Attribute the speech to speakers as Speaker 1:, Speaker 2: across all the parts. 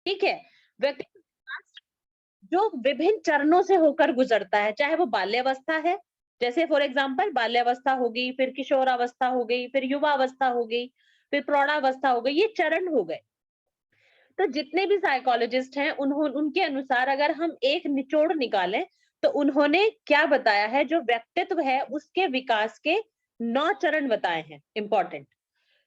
Speaker 1: ठीक है। व्यक्तित्व विकास जो विभिन्न चरणों से होकर गुजरता है, चाहे वो बाल्यावस्था है, जैसे फॉर एग्जाम्पल बाल्यावस्था हो गई, फिर किशोरावस्था हो गई, फिर युवावस्था हो गई, फिर प्रौढ़ावस्था हो गई, ये चरण हो गए। तो जितने भी साइकोलॉजिस्ट हैं उनके अनुसार अगर हम एक निचोड़ निकालें तो उन्होंने क्या बताया है, जो व्यक्तित्व है उसके विकास के 9 चरण बताए हैं, इंपॉर्टेंट,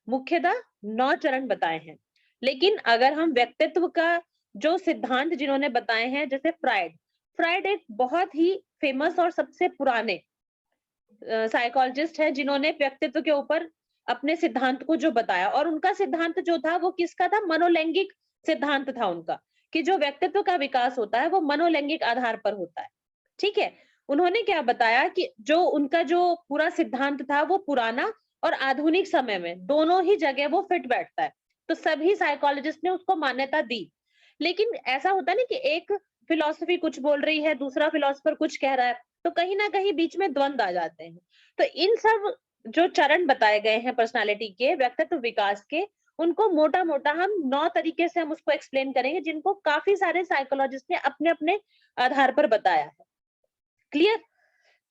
Speaker 1: मुख्यतः 9 चरण बताए हैं। लेकिन अगर हम व्यक्तित्व का जो सिद्धांत जिन्होंने बताए हैं, जैसे फ्राइड, फ्राइड एक बहुत ही फेमस और सबसे पुराने साइकोलॉजिस्ट है जिन्होंने व्यक्तित्व के ऊपर अपने सिद्धांत को जो बताया, और उनका सिद्धांत जो था वो किसका था, मनोलैंगिक सिद्धांत था उनका, कि जो व्यक्तित्व का विकास होता है वो मनोलैंगिक आधार पर होता है। ठीक है। उन्होंने क्या बताया कि जो उनका जो पूरा सिद्धांत था वो पुराना और आधुनिक समय में दोनों ही जगह वो फिट बैठता है, तो सभी साइकोलॉजिस्ट ने उसको मान्यता दी। लेकिन ऐसा होता है ना कि एक फिलॉसफी कुछ बोल रही है, दूसरा फिलोसफर कुछ कह रहा है, तो कहीं ना कहीं बीच में द्वंद आ जाते हैं। तो इन सब जो चरण बताए गए हैं पर्सनालिटी के, व्यक्तित्व विकास के, उनको मोटा मोटा हम 9 तरीके से हम उसको एक्सप्लेन करेंगे, जिनको काफी सारे साइकोलॉजिस्ट ने अपने अपने आधार पर बताया है। क्लियर?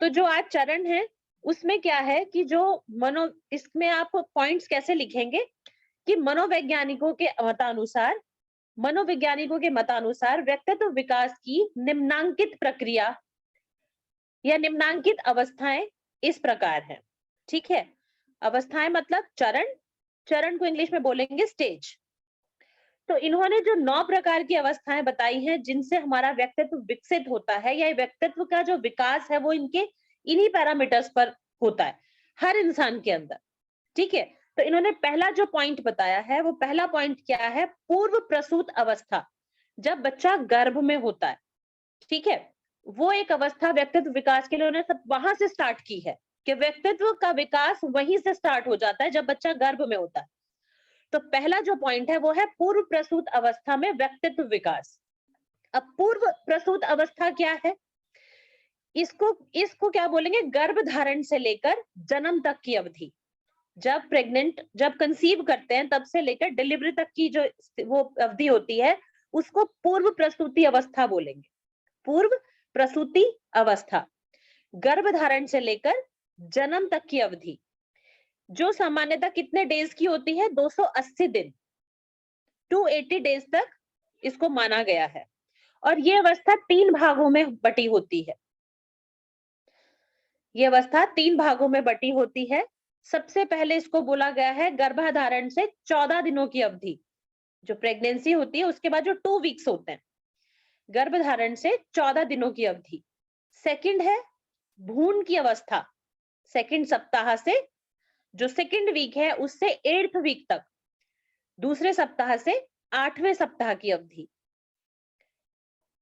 Speaker 1: तो जो आज चरण है उसमें क्या है कि जो इसमें आप पॉइंट्स कैसे लिखेंगे कि मनोवैज्ञानिकों के मतानुसार व्यक्तित्व विकास की निम्नांकित प्रक्रिया या निम्नांकित अवस्थाएं इस प्रकार है। ठीक है। अवस्थाएं मतलब चरण, चरण को इंग्लिश में बोलेंगे स्टेज। तो इन्होंने जो 9 प्रकार की अवस्थाएं बताई हैं जिनसे हमारा व्यक्तित्व विकसित होता है, या व्यक्तित्व का जो विकास है वो इनके इन्हीं पैरामीटर्स पर होता है हर इंसान के अंदर। ठीक है। तो इन्होंने पहला जो पॉइंट बताया है, वो पहला पॉइंट क्या है, पूर्व प्रसूत अवस्था, जब बच्चा गर्भ में होता है। ठीक है। वो एक अवस्था व्यक्तित्व विकास के लिए उन्होंने सब वहां से स्टार्ट की है, कि व्यक्तित्व का विकास वहीं से स्टार्ट हो जाता है जब बच्चा गर्भ में होता है। तो पहला जो पॉइंट है वो है पूर्व प्रसूत अवस्था में व्यक्तित्व विकास। अब पूर्व प्रसूत अवस्था क्या है, इसको इसको क्या बोलेंगे, गर्भ धारण से लेकर जन्म तक की अवधि। जब कंसीव करते हैं तब से लेकर डिलीवरी तक की जो वो अवधि होती है, उसको पूर्व प्रसूति अवस्था बोलेंगे। पूर्व प्रसूति अवस्था, गर्भ धारण से लेकर जन्म तक की अवधि, जो सामान्यतः कितने डेज की होती है, 280 दिन, 280 डेज तक इसको माना गया है। और ये अवस्था 3 भागों में बटी होती है। ये अवस्था 3 भागों में बटी होती है। सबसे पहले इसको बोला गया है गर्भाधारण से 14 दिनों की अवधि, जो प्रेगनेंसी होती है उसके बाद जो 2 वीक्स होते हैं, गर्भधारण से 14 दिनों की अवधि। सेकंड है भ्रूण की अवस्था, सेकंड सप्ताह से, जो सेकंड वीक है उससे 8th वीक तक, दूसरे सप्ताह से 8वें सप्ताह की अवधि।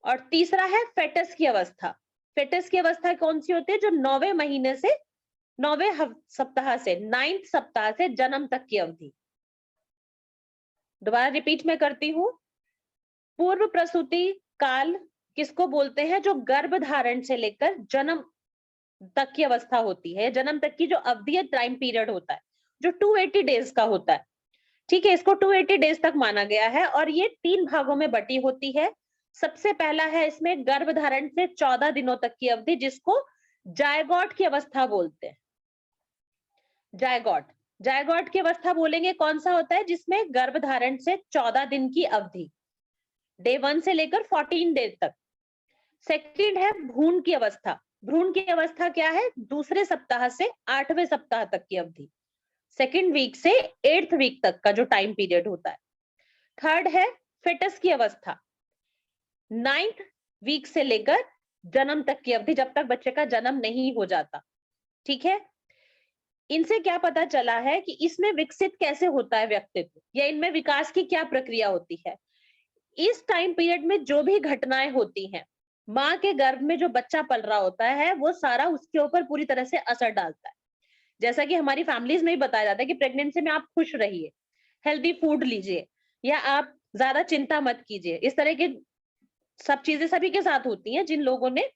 Speaker 1: और तीसरा है फेटस की अवस्था। फेटस की अवस्था कौन सी होती है, जो 9वें महीने से 9वें सप्ताह से 9th सप्ताह से जन्म तक की अवधि। दोबारा रिपीट में करती हूँ, पूर्व प्रसूति काल किसको बोलते हैं, जो गर्भधारण से लेकर जन्म तक की अवस्था होती है, जन्म तक की जो अवधि है, टाइम पीरियड होता है, जो 280 डेज का होता है। ठीक है, इसको 280 डेज तक माना गया है, और ये 3 भागों में बटी होती है। सबसे पहला है इसमें गर्भधारण से 14 दिनों तक की अवधि, जिसको जायगोट की अवस्था बोलते हैं। जायगोट, जायगोट की अवस्था बोलेंगे कौन सा होता है, जिसमें गर्भधारण से 14 दिन की अवधि, डे 1 से लेकर 14 डेज तक। सेकंड है भ्रूण की अवस्था। भ्रूण की अवस्था क्या है, दूसरे सप्ताह से 8वें सप्ताह तक की अवधि, सेकंड वीक से 8th वीक तक का जो टाइम पीरियड होता है। थर्ड है फेटस की अवस्था, 9th वीक से लेकर जन्म तक की अवधि, जब तक बच्चे का जन्म नहीं हो जाता। ठीक है। इनसे क्या पता चला है कि इसमें विकसित कैसे होता है व्यक्तित्व, या इनमें विकास की क्या प्रक्रिया होती है। इस टाइम पीरियड में जो भी घटनाएं होती हैं, माँ के गर्भ में जो बच्चा पल रहा होता है, वो सारा उसके ऊपर पूरी तरह से असर डालता है। जैसा कि हमारी फैमिलीज में भी बताया जाता है कि प्रेगनेंसी में आप खुश रहिए, हेल्दी फूड लीजिए, या आप ज्यादा चिंता मत कीजिए। इस तरह की सब चीजें सभी के साथ होती हैं जिन लोगों ने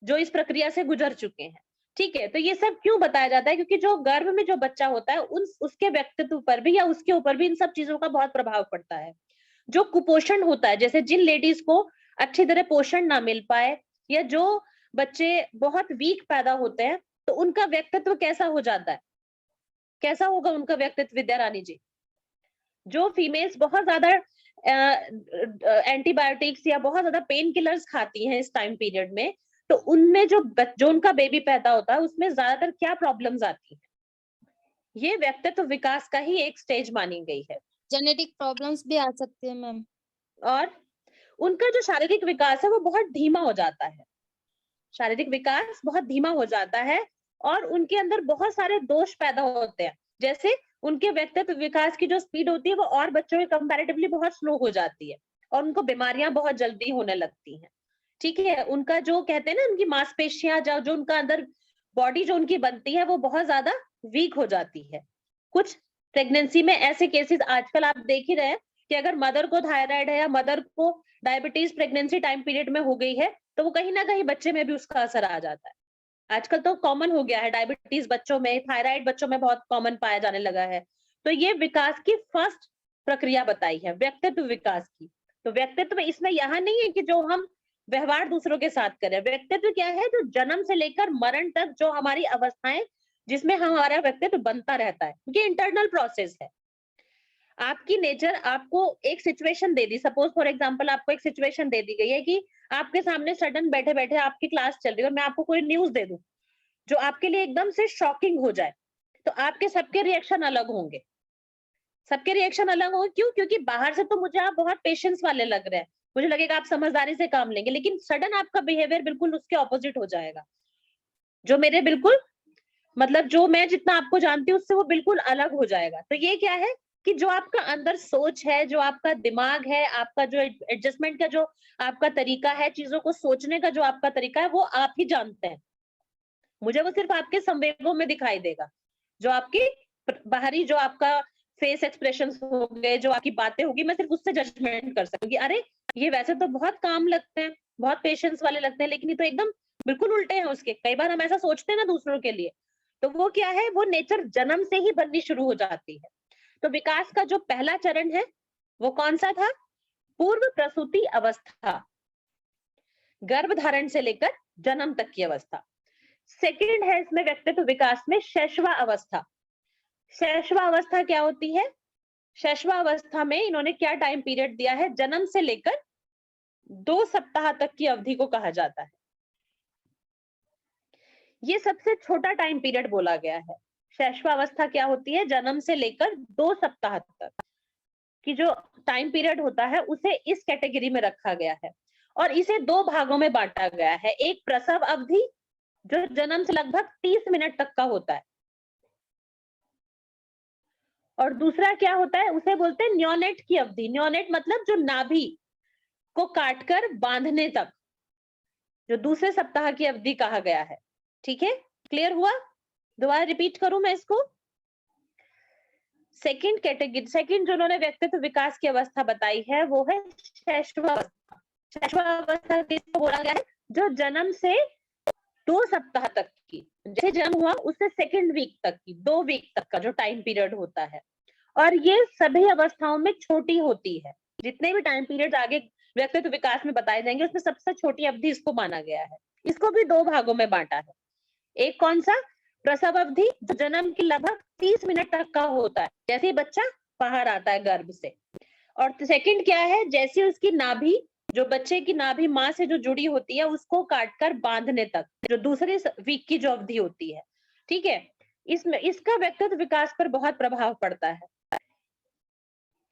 Speaker 1: जो इस प्रक्रिया से गुजर चुके हैं। ठीक है। तो ये सब क्यों बताया जाता है, क्योंकि जो गर्भ में जो बच्चा होता है उसके व्यक्तित्व पर भी या उसके ऊपर भी इन सब चीजों का बहुत प्रभाव पड़ता है। जो कुपोषण होता है, जैसे जिन लेडीज को अच्छी तरह पोषण ना मिल पाए, या जो बच्चे बहुत वीक पैदा होते हैं, तो उनका व्यक्तित्व कैसा हो जाता है, कैसा होगा उनका व्यक्तित्व विद्या रानी जी? जो फीमेल्स बहुत ज्यादा एंटीबायोटिक्स या बहुत ज्यादा पेन किलर्स खाती हैं इस टाइम पीरियड में, तो उनमें जो उनका बेबी पैदा होता है उसमें ज्यादातर क्या प्रॉब्लम्स आती है? ये व्यक्तित्व विकास का ही एक स्टेज मानी गई है।
Speaker 2: जेनेटिक प्रॉब्लम्स भी आ सकती है मैम।
Speaker 1: और उनका जो शारीरिक विकास है वो बहुत धीमा हो जाता है, शारीरिक विकास बहुत धीमा हो जाता है, और उनके अंदर बहुत सारे दोष पैदा होते हैं। जैसे उनके व्यक्तित्व विकास की जो स्पीड होती है वो और बच्चों के कंपैरेटिवली बहुत स्लो हो जाती है, और उनको बीमारियां बहुत जल्दी होने लगती हैं। ठीक है, उनका जो कहते हैं ना, उनकी मांसपेशियां जो उनका अंदर बॉडी जो उनकी बनती है वो बहुत ज्यादा वीक हो जाती है। कुछ प्रेगनेंसी में ऐसे केसेस आजकल आप देख ही रहे हैं कि अगर मदर को थायराइड है या मदर को डायबिटीज प्रेगनेंसी टाइम पीरियड में हो गई है, तो वो कहीं ना कहीं बच्चे में भी उसका असर आ जाता है। आजकल तो कॉमन हो गया है, डायबिटीज बच्चों में, थायराइड बच्चों में बहुत कॉमन पाया जाने लगा है। तो ये विकास की फर्स्ट प्रक्रिया बताई है, व्यक्तित्व विकास की। तो व्यक्तित्व इसमें यहाँ नहीं है कि जो हम व्यवहार दूसरों के साथ करें। व्यक्तित्व क्या है? जो जन्म से लेकर मरण तक जो हमारी अवस्थाएं, जिसमें हमारा व्यक्तित्व बनता रहता है, ये इंटरनल प्रोसेस है। आपकी नेचर आपको एक situation they the, suppose for example आपको एक सिचुएशन दे दी गई है कि आपके सामने सडन बैठे बैठे आपकी क्लास चल रही है और मैं आपको कोई न्यूज दे दूं जो आपके लिए एकदम से शॉकिंग हो जाए, तो आपके सबके रिएक्शन अलग होंगे। सबके रिएक्शन अलग होंगे, क्यों? क्योंकि बाहर से तो मुझे आप बहुत पेशेंस वाले लग रहे हैं, मुझे लगेगा आप समझदारी से काम लेंगे, लेकिन सडन आपका बिहेवियर बिल्कुल उसके ऑपोजिट हो जाएगा, जो मेरे बिल्कुल मतलब जो मैं जितना आपको जानती हूँ उससे वो बिल्कुल अलग हो जाएगा। तो ये क्या है कि जो आपका अंदर सोच है, जो आपका दिमाग है, आपका जो एडजस्टमेंट का जो आपका तरीका है, चीजों को सोचने का जो आपका तरीका है, वो आप ही जानते हैं। मुझे वो सिर्फ आपके संवेगों में दिखाई देगा, जो आपकी बाहरी जो आपका फेस एक्सप्रेशंस हो गए, जो आपकी बातें होगी, मैं सिर्फ उससे जजमेंट कर सकूंगी। अरे ये वैसे तो बहुत काम लगते हैं, बहुत पेशेंस वाले लगते हैं, लेकिन ये तो एकदम बिल्कुल उल्टे हैं उसके। कई बार हम ऐसा सोचते हैं ना दूसरों के लिए, तो वो क्या है, वो नेचर जन्म से ही बननी शुरू हो जाती है। तो विकास का जो पहला चरण है वो कौन सा था? पूर्व प्रसूति अवस्था, गर्भ धारण से लेकर जन्म तक की अवस्था। सेकंड है इसमें व्यक्तित्व विकास में शैशवा अवस्था। शैशवा अवस्था क्या होती है? शैशवा अवस्था में इन्होंने क्या टाइम पीरियड दिया है? जन्म से लेकर 2 सप्ताह तक की अवधि को कहा जाता है। ये सबसे छोटा टाइम पीरियड बोला गया है। शैशवावस्था क्या होती है? जन्म से लेकर 2 सप्ताह तक की जो टाइम पीरियड होता है उसे इस कैटेगरी में रखा गया है, और इसे 2 भागों में बांटा गया है। एक प्रसव अवधि जो जन्म से लगभग 30 मिनट तक का होता है, और दूसरा क्या होता है, उसे बोलते हैं न्योनेट की अवधि। न्योनेट मतलब जो नाभि को काटकर बांधने तक, जो दूसरे सप्ताह की अवधि कहा गया है। ठीक है, क्लियर हुआ? दोबारा रिपीट करूं मैं इसको? सेकंड कैटेगरी, सेकंड जो उन्होंने व्यक्तित्व विकास की अवस्था बताई है वो है शैशवावस्था। शैशवावस्था किसको बोला गया है? जो जन्म से 2 सप्ताह तक की, जैसे जन्म हुआ उससे सेकंड वीक तक की, 2 वीक तक का जो टाइम पीरियड होता है। और ये सभी अवस्थाओं में छोटी होती है। जितने भी टाइम पीरियड आगे व्यक्तित्व विकास में बताए जाएंगे उसमें सबसे छोटी अवधि इसको माना गया है। इसको भी 2 भागों में बांटा है। एक कौन सा? प्रसव अवधि, जो जन्म की लगभग 30 मिनट तक का होता है, जैसे ही बच्चा बाहर आता है गर्भ से। और सेकंड क्या है? जैसे उसकी नाभि, जो बच्चे की नाभि मां से जो जुड़ी होती है उसको काटकर बांधने तक, जो दूसरे वीक की जो अवधि होती है। ठीक है, इसमें इसका व्यक्तित्व विकास पर बहुत प्रभाव पड़ता है।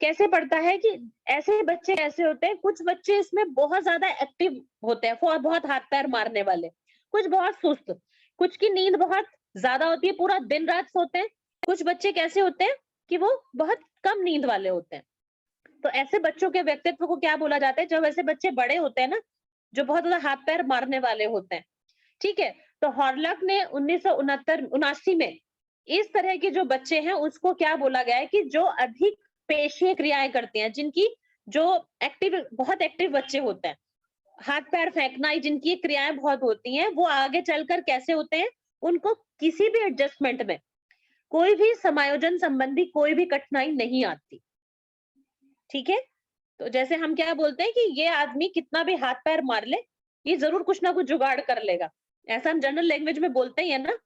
Speaker 1: कैसे पड़ता है कि ऐसे बच्चे कैसे होते हैं, कुछ बच्चे इसमें बहुत ज्यादा एक्टिव होते हैं, बहुत हाथ पैर मारने वाले, कुछ बहुत सुस्त, कुछ की नींद बहुत ज्यादा होती है, पूरा दिन रात सोते हैं। कुछ बच्चे कैसे होते हैं कि वो बहुत कम नींद वाले होते हैं। तो ऐसे बच्चों के व्यक्तित्व को क्या बोला जाता है? जब ऐसे बच्चे बड़े होते हैं ना, जो बहुत ज्यादा हाथ पैर मारने वाले होते हैं। ठीक है, तो हॉर्लॉक ने 1969 में इस तरह के जो बच्चे हैं उसको क्या बोला गया है कि जो अधिक पेशीय क्रियाएं करते हैं, जिनकी जो बहुत एक्टिव बच्चे होते हैं, हाथ पैर फेंकना, जिनकी क्रियाएं बहुत होती हैं, वो आगे चलकर कैसे होते हैं? उनको किसी भी एडजस्टमेंट में कोई भी समायोजन संबंधी कोई भी कठिनाई नहीं आती। ठीक है, तो जैसे हम क्या बोलते हैं कि ये आदमी कितना भी हाथ पैर मार ले, ये जरूर कुछ ना कुछ जुगाड़ कर लेगा, ऐसा हम जनरल लैंग्वेज में बोलते ही है ना।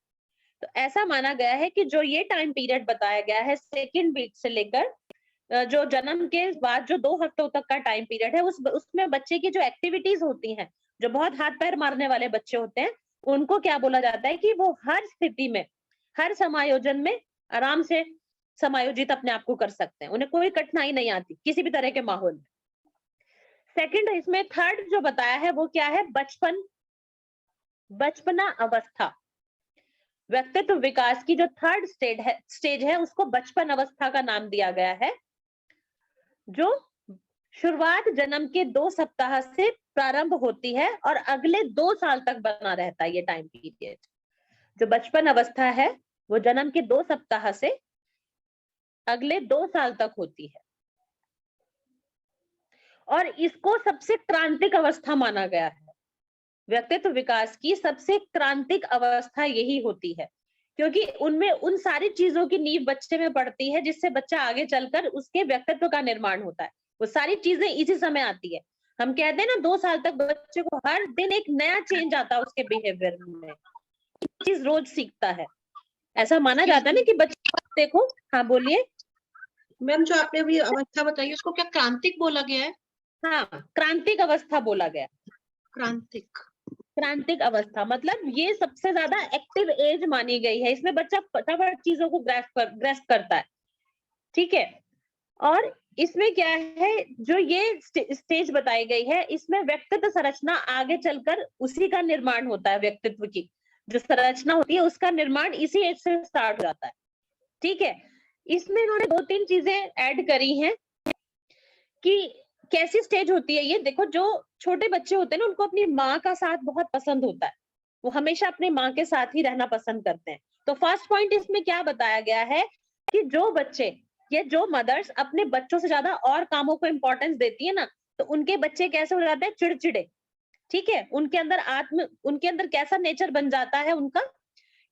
Speaker 1: तो ऐसा माना गया है कि जो ये टाइम पीरियड बताया गया है सेकेंड वीक से लेकर जो जन्म के बाद जो 2 हफ्तों तक का टाइम पीरियड है, उसमें बच्चे की जो एक्टिविटीज होती हैं, जो बहुत हाथ पैर मारने वाले बच्चे होते हैं, उनको क्या बोला जाता है कि वो हर स्थिति में, हर समायोजन में आराम से समायोजित अपने आप को कर सकते हैं, उन्हें कोई कठिनाई नहीं आती किसी भी तरह के माहौल में। सेकंड, इसमें थर्ड जो बताया है वो क्या है, बचपना अवस्था। व्यक्तित्व विकास की जो थर्ड स्टेज है उसको बचपन अवस्था का नाम दिया गया है, जो शुरुआत जन्म के 2 सप्ताह से प्रारंभ होती है और अगले 2 साल तक बना रहता है ये टाइम पीरियड। जो बचपन अवस्था है वो जन्म के 2 सप्ताह से अगले 2 साल तक होती है और इसको सबसे क्रांतिक अवस्था माना गया है। व्यक्तित्व विकास की सबसे क्रांतिक अवस्था यही होती है, क्योंकि उनमें उन सारी चीजों की नींव बच्चे में पड़ती है जिससे बच्चा आगे चलकर उसके व्यक्तित्व का निर्माण होता है। वो सारी चीजें इसी समय आती है। हम कहते हैं ना 2 साल तक बच्चे को हर दिन एक नया चेंज आता है उसके बिहेवियर में, चीज रोज सीखता है। ऐसा माना जाता है ना कि बच्चे देखो। हाँ बोलिए
Speaker 3: मैम, जो आपने अभी अवस्था बताई उसको क्या क्रांतिक बोला गया है?
Speaker 1: हाँ, क्रांतिक अवस्था बोला गया। क्रांतिक अवस्था मतलब ये सबसे ज्यादा एक्टिव एज मानी गई है, इसमें बच्चा फटाफट चीजों को ग्रेस्प करता है, ठीक है। और इसमें क्या है, जो ये स्टेज बताई गई है, इसमें व्यक्तित्व संरचना आगे चलकर उसी का निर्माण होता है। व्यक्तित्व की जो संरचना होती है उसका निर्माण इसी एज से स्टार्ट हो जाता है, ठीक है। इसमें इन्होंने 2-3 चीजें ऐड करी हैं कि कैसी स्टेज होती है ये। देखो, जो छोटे बच्चे होते हैं ना उनको अपनी माँ का साथ बहुत पसंद होता है, वो हमेशा अपनी माँ के साथ ही रहना पसंद करते हैं। तो फर्स्ट पॉइंट इसमें क्या बताया गया है कि जो बच्चे या जो मदर्स अपने बच्चों से ज्यादा और कामों को इम्पोर्टेंस देती है ना, तो उनके बच्चे कैसे हो जाते हैं, चिड़चिड़े, ठीक है। उनके अंदर कैसा नेचर बन जाता है उनका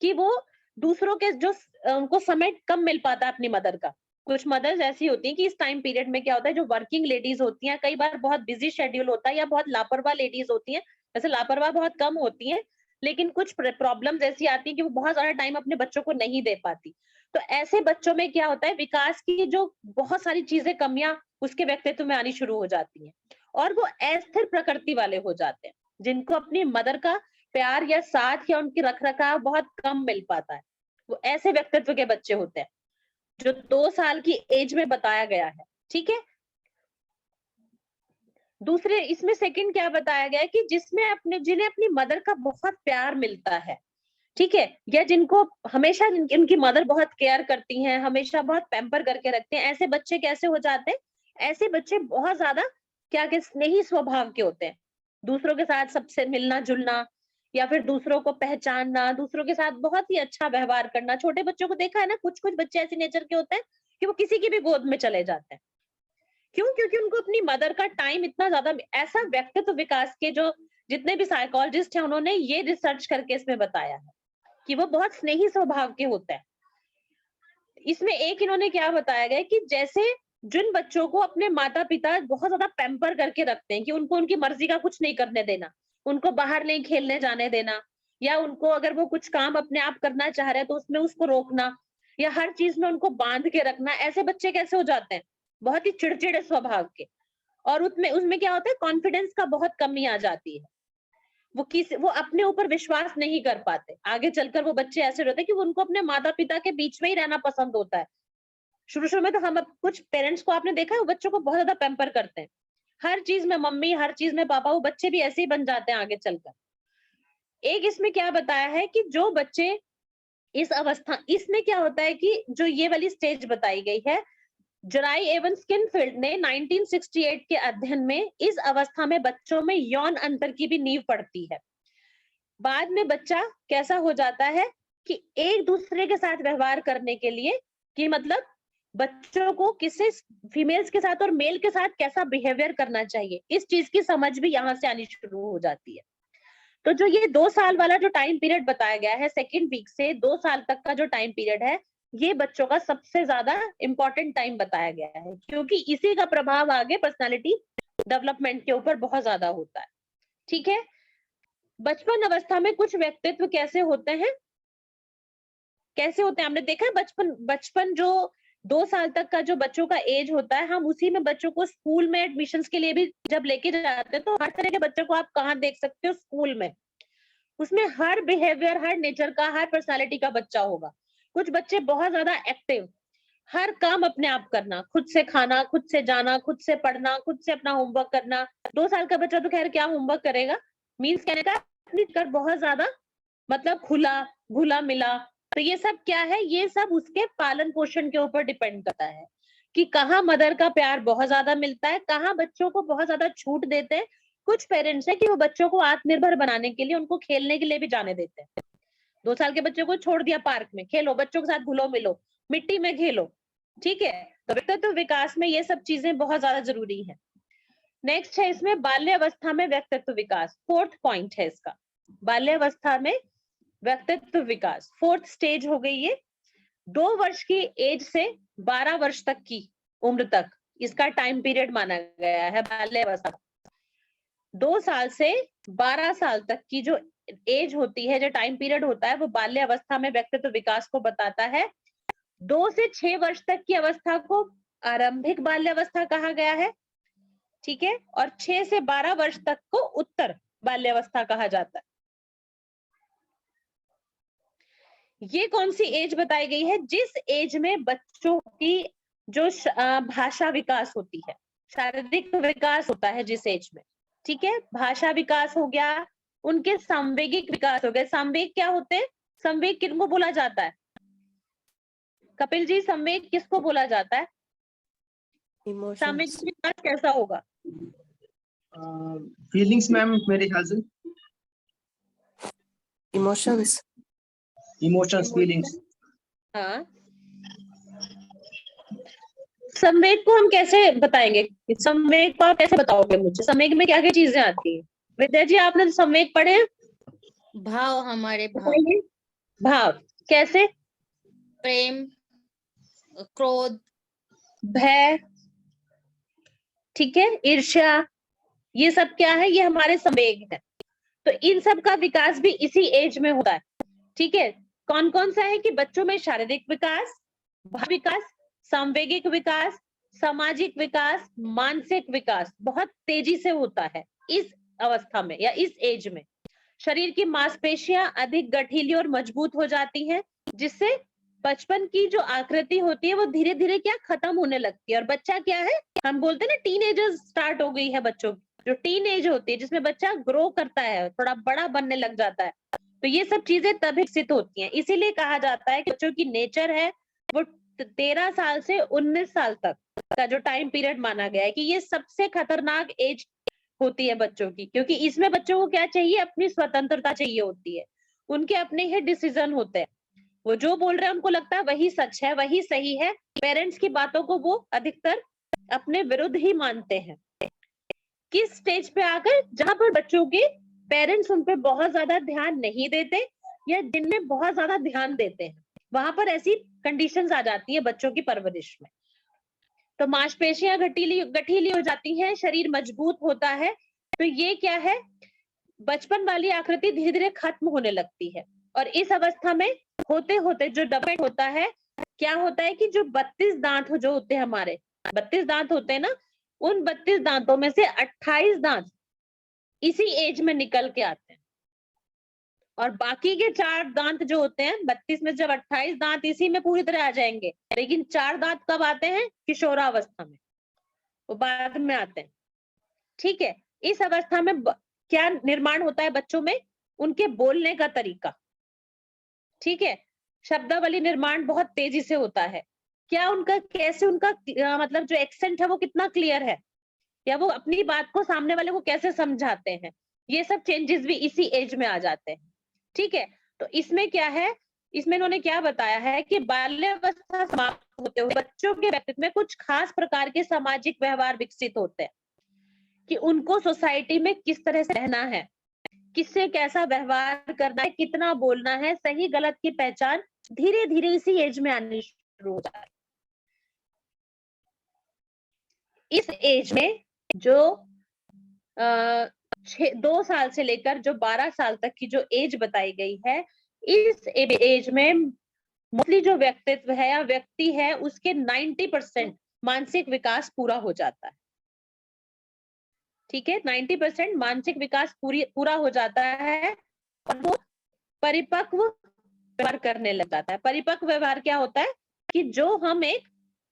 Speaker 1: कि वो दूसरों के जो उनको समय कम मिल पाता है अपनी मदर का। कुछ मदर्स ऐसी होती हैं कि इस टाइम पीरियड में क्या होता है, जो वर्किंग लेडीज होती हैं, कई बार बहुत बिजी शेड्यूल होता है या बहुत लापरवाह लेडीज होती हैं। वैसे लापरवाह बहुत कम होती हैं, लेकिन कुछ प्रॉब्लम्स ऐसी आती हैं कि वो बहुत ज्यादा टाइम अपने बच्चों को नहीं दे पाती। तो ऐसे बच्चों में क्या होता है, विकास की जो बहुत सारी चीजें, कमियां उसके व्यक्तित्व में आनी शुरू हो जाती हैं और वो अस्थिर प्रकृति वाले हो जाते हैं, जिनको अपनी मदर का प्यार या साथ या उनकी रखरखाव बहुत कम मिल पाता है। वो ऐसे व्यक्तित्व के बच्चे होते हैं जो 2 साल की एज में बताया गया है, ठीक है। दूसरे इसमें सेकंड क्या बताया गया है कि जिन्हें अपनी मदर का बहुत प्यार मिलता है, ठीक है, या जिनको हमेशा उनकी मदर बहुत केयर करती हैं, हमेशा बहुत पैम्पर करके रखते हैं, ऐसे बच्चे कैसे हो जाते हैं, ऐसे बच्चे बहुत ज्यादा क्या के स्नेही स्वभाव के होते हैं। दूसरों के साथ सबसे मिलना जुलना या फिर दूसरों को पहचानना, दूसरों के साथ बहुत ही अच्छा व्यवहार करना। छोटे बच्चों को देखा है ना, कुछ कुछ बच्चे ऐसे नेचर के होते हैं कि वो किसी की भी गोद में चले जाते हैं। क्यों? क्योंकि उनको अपनी मदर का टाइम इतना ज्यादा। ऐसा व्यक्तित्व विकास के जो जितने भी साइकोलॉजिस्ट हैं उन्होंने ये रिसर्च करके इसमें बताया है कि वो बहुत स्नेही स्वभाव के होते हैं। इसमें एक इन्होंने क्या बताया गया कि जैसे जिन बच्चों को अपने माता पिता बहुत ज्यादा पैम्पर करके रखते हैं कि उनको उनकी मर्जी का कुछ नहीं करने देना, उनको बाहर नहीं खेलने जाने देना, या उनको अगर वो कुछ काम अपने आप करना चाह रहे हैं तो उसमें उसको रोकना, या हर चीज में उनको बांध के रखना, ऐसे बच्चे कैसे हो जाते हैं, बहुत ही चिड़चिड़े स्वभाव के। और उसमें उसमें क्या होता है, कॉन्फिडेंस का बहुत कमी आ जाती है। वो अपने ऊपर विश्वास नहीं कर पाते। आगे चलकर वो बच्चे ऐसे रहते हैं कि उनको अपने माता पिता के बीच में ही रहना पसंद होता है। शुरू में तो कुछ पेरेंट्स को आपने देखा है, वो बच्चों को बहुत ज्यादा पैम्पर करते हैं, हर चीज में मम्मी, हर चीज में पापा। वो बच्चे भी ऐसे ही बन जाते हैं आगे चलकर। एक इसमें क्या बताया है कि जो बच्चे इस अवस्था, इसमें क्या होता है कि जो ये वाली स्टेज बताई गई है, जराई एवं स्किनफील्ड ने 1968 के अध्ययन में इस अवस्था में बच्चों में यौन अंतर की भी नींव पड़ती है। बाद में बच्चा कैसा हो जाता है कि एक दूसरे के साथ व्यवहार करने के लिए, कि मतलब बच्चों को किसी फीमेल्स के साथ और मेल के साथ कैसा बिहेवियर करना चाहिए, इस चीज की समझ भी यहाँ से आनी शुरू हो जाती है। तो जो ये 2 साल वाला जो टाइम पीरियड बताया गया है, सेकेंड वीक से 2 साल तक का जो टाइम पीरियड है, ये बच्चों का सबसे ज्यादा इंपॉर्टेंट टाइम बताया गया है, क्योंकि इसी का प्रभाव आगे पर्सनालिटी डेवलपमेंट के ऊपर बहुत ज्यादा होता है। ठीक है, बचपन अवस्था में कुछ व्यक्तित्व कैसे होते हैं, कैसे होते हैं हमने देखा है। बचपन जो 2 साल तक का जो बच्चों का एज होता है, हम उसी में बच्चों को स्कूल में एडमिशन्स के लिए भी जब लेके जाते हैं, तो हर तरह के बच्चों को आप कहाँ देख सकते हो, स्कूल में। उसमें हर बिहेवियर, हर नेचर का, हर पर्सनालिटी का बच्चा होगा। कुछ बच्चे बहुत ज्यादा एक्टिव, हर काम अपने आप करना, खुद से खाना, खुद से जाना, खुद से पढ़ना, खुद से अपना होमवर्क करना। 2 साल का बच्चा तो खैर क्या होमवर्क करेगा, मीन्स कहने का अपनी कर बहुत ज्यादा मतलब खुला घुला मिला। तो ये सब क्या है, ये सब उसके पालन पोषण के ऊपर डिपेंड करता है कि कहाँ मदर का प्यार बहुत ज्यादा मिलता है, कहाँ बच्चों को बहुत ज्यादा छूट देते हैं। कुछ पेरेंट्स है कि वो बच्चों को आत्मनिर्भर बनाने के लिए उनको खेलने के लिए भी जाने देते हैं। 2 साल के बच्चे को छोड़ दिया पार्क में, खेलो, बच्चों के साथ घुलो मिलो, मिट्टी में खेलो। ठीक है, तो व्यक्तित्व विकास में ये सब चीजें बहुत ज्यादा जरूरी है। नेक्स्ट है इसमें बाल्यावस्था में व्यक्तित्व विकास, 4th पॉइंट है इसका। बाल्यावस्था में व्यक्तित्व विकास 4th स्टेज हो गई ये। 2 वर्ष की एज से 12 वर्ष तक की उम्र तक इसका टाइम पीरियड माना गया है बाल्यावस्था। 2 साल से 12 साल तक की जो एज होती है, जो टाइम पीरियड होता है, वो बाल्यावस्था में व्यक्तित्व विकास को बताता है। 2 से 6 वर्ष तक की अवस्था को आरंभिक बाल्यावस्था कहा गया है। ठीक है, और 6 से 12 वर्ष तक को उत्तर बाल्यावस्था कहा जाता है। ये कौन सी एज बताई गई है, जिस एज में बच्चों की जो भाषा विकास होती है, शारीरिक विकास होता है जिस एज में। ठीक है, भाषा विकास हो गया, उनके सांवेगिक विकास हो गए। संवेग क्या होते हैं, संवेग किनको बोला जाता है, कपिल जी, संवेग किसको बोला जाता है? सांवेगिक विकास कैसा होगा?
Speaker 4: फीलिंग्स मैम, मेरे ख्याल से
Speaker 5: इमोशंस फीलिंग्स।
Speaker 1: हाँ, संवेग को हम कैसे बताएंगे, संवेग को आप कैसे बताओगे मुझे, संवेग में क्या क्या चीजें आती है? विद्या जी, आपने संवेग पढ़े हैं?
Speaker 2: भाव, हमारे भाव,
Speaker 1: बताइए। भाव कैसे?
Speaker 2: प्रेम, क्रोध,
Speaker 1: भय, ठीक है, ईर्ष्या, ये सब क्या है, ये हमारे संवेग है। तो इन सब का विकास भी इसी एज में होता है। ठीक है, कौन कौन सा है कि बच्चों में शारीरिक विकास, भाव विकास, सांवेगिक विकास, सामाजिक विकास, मानसिक विकास बहुत तेजी से होता है इस अवस्था में या इस एज में। शरीर की मांसपेशियां अधिक गठीली और मजबूत हो जाती हैं, जिससे बचपन की जो आकृति होती है वो धीरे धीरे क्या खत्म होने लगती है। और बच्चा क्या है, हम बोलते हैं ना टीनेजर्स स्टार्ट हो गई है बच्चों की, जो टीन एज होती है जिसमें बच्चा ग्रो करता है, थोड़ा बड़ा बनने लग जाता है। तो ये सब चीजें तब विकसित होती हैं। इसीलिए कहा जाता है कि बच्चों की नेचर है वो 13 साल से 19 साल तक का जो टाइम पीरियड माना गया है कि ये सबसे खतरनाक एज होती है बच्चों की, क्योंकि इसमें बच्चों को क्या चाहिए, अपनी स्वतंत्रता चाहिए होती है, उनके अपने ही डिसीजन होते हैं, वो जो बोल रहे हैं उनको लगता है वही सच है, वही सही है। पेरेंट्स की बातों को वो अधिकतर अपने विरुद्ध ही मानते हैं। किस स्टेज पे आकर, जहां पर बच्चों के पेरेंट्स उन पे बहुत ज्यादा ध्यान नहीं देते या जिनमें बहुत ज्यादा ध्यान देते हैं, वहां पर ऐसी कंडीशंस आ जाती है बच्चों की परवरिश में। तो मांसपेशियां गठीली हो जाती हैं, शरीर मजबूत होता है। तो ये क्या है, बचपन वाली आकृति धीरे धीरे खत्म होने लगती है। और इस अवस्था में होते होते जो डेवलपमेंट होता है, क्या होता है कि जो 32 दांत जो होते हैं हमारे, 32 दांत होते हैं ना, उन 32 दांतों में से 28 दांत इसी एज में निकल के आते हैं, और बाकी के 4 दांत जो होते हैं 32 में, जब 28 दांत इसी में पूरी तरह आ जाएंगे, लेकिन 4 दांत कब आते हैं, किशोरावस्था में, वो बाद में आते हैं। ठीक है, इस अवस्था में क्या निर्माण होता है बच्चों में, उनके बोलने का तरीका। ठीक है, शब्दावली निर्माण बहुत तेजी से होता है। क्या उनका कैसे उनका मतलब जो एक्सेंट है वो कितना क्लियर है, या वो अपनी बात को सामने वाले को कैसे समझाते हैं, ये सब चेंजेस भी इसी एज में आ जाते हैं। ठीक है, तो इसमें क्या है, इसमें इन्होंने क्या बताया है कि बाल्यावस्था समाप्त होते हुए बच्चों के व्यक्तित्व में कुछ खास प्रकार के सामाजिक व्यवहार विकसित होते हैं, कि उनको सोसाइटी में किस तरह से रहना है, किससे कैसा व्यवहार करना है, कितना बोलना है, सही गलत की पहचान धीरे धीरे इसी एज में आनी शुरू हो जाती है। इस एज में जो 2 साल से लेकर जो 12 साल तक की जो एज बताई गई है, इस एज में मोस्टली जो व्यक्तित्व है या व्यक्ति है उसके 90% मानसिक विकास पूरा हो जाता है। ठीक है, 90% मानसिक विकास पूरा हो जाता है और वो परिपक्व व्यवहार करने लग जाता है। परिपक्व व्यवहार क्या होता है कि जो हम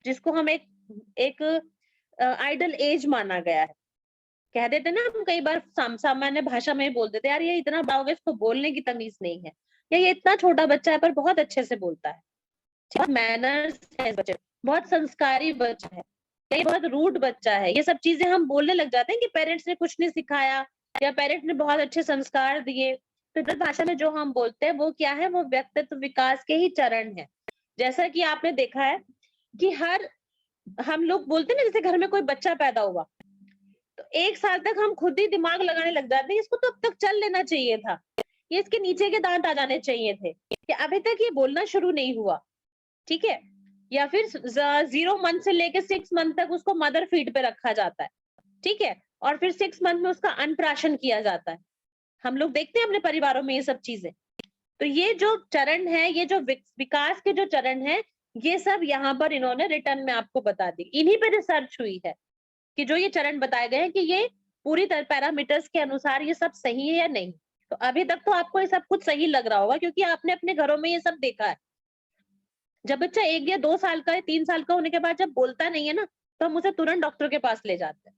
Speaker 1: जिसको हम एक आइडल एज माना गया है, कह देते ना हम कई बार सामान्य भाषा में बोल देते यार ये इतना बड़ा हो गया, इसको बोलने की तमीज नहीं है, या ये इतना छोटा बच्चा है पर बहुत अच्छे से बोलता है, बहुत मैनर्स है बच्चे, बहुत संस्कारी बच्चा है, ये बहुत रूड बच्चा है। ये सब चीजें हम बोलने लग जाते हैं कि पेरेंट्स ने कुछ नहीं सिखाया या पेरेंट्स ने बहुत अच्छे संस्कार दिए। तो इस भाषा में जो हम बोलते हैं वो क्या है, वो व्यक्तित्व विकास के ही चरण है। जैसा कि आपने देखा है कि हम लोग बोलते हैं ना, जैसे घर में कोई बच्चा पैदा हुआ तो 1 साल तक हम खुद ही दिमाग लगाने लग जाते हैं, इसको तो अब तक चल लेना चाहिए था, ये इसके नीचे के दांत आ जाने चाहिए थे, कि अभी तक ये बोलना शुरू नहीं हुआ। ठीक है, या फिर 0 मंथ से लेकर 6 मंथ तक उसको मदर फीड पे रखा जाता है। ठीक है, और फिर 6 मंथ में उसका अन्नप्राशन किया जाता है। हम लोग देखते हैं अपने परिवारों में ये सब चीजें। तो ये जो चरण है, ये जो विकास के जो चरण है, ये सब यहाँ पर इन्होंने रिटर्न में आपको बता दी। इन्हीं पे रिसर्च हुई है कि जो ये चरण बताए गए हैं कि ये पूरी तरह पैरामीटर्स के अनुसार ये सब सही है या नहीं। तो अभी तक तो आपको ये सब कुछ सही लग रहा होगा क्योंकि आपने अपने घरों में ये सब देखा है। जब बच्चा 1 या 2 साल का, 3 साल का होने के बाद जब बोलता नहीं है ना, तो हम उसे तुरंत डॉक्टर के पास ले जाते हैं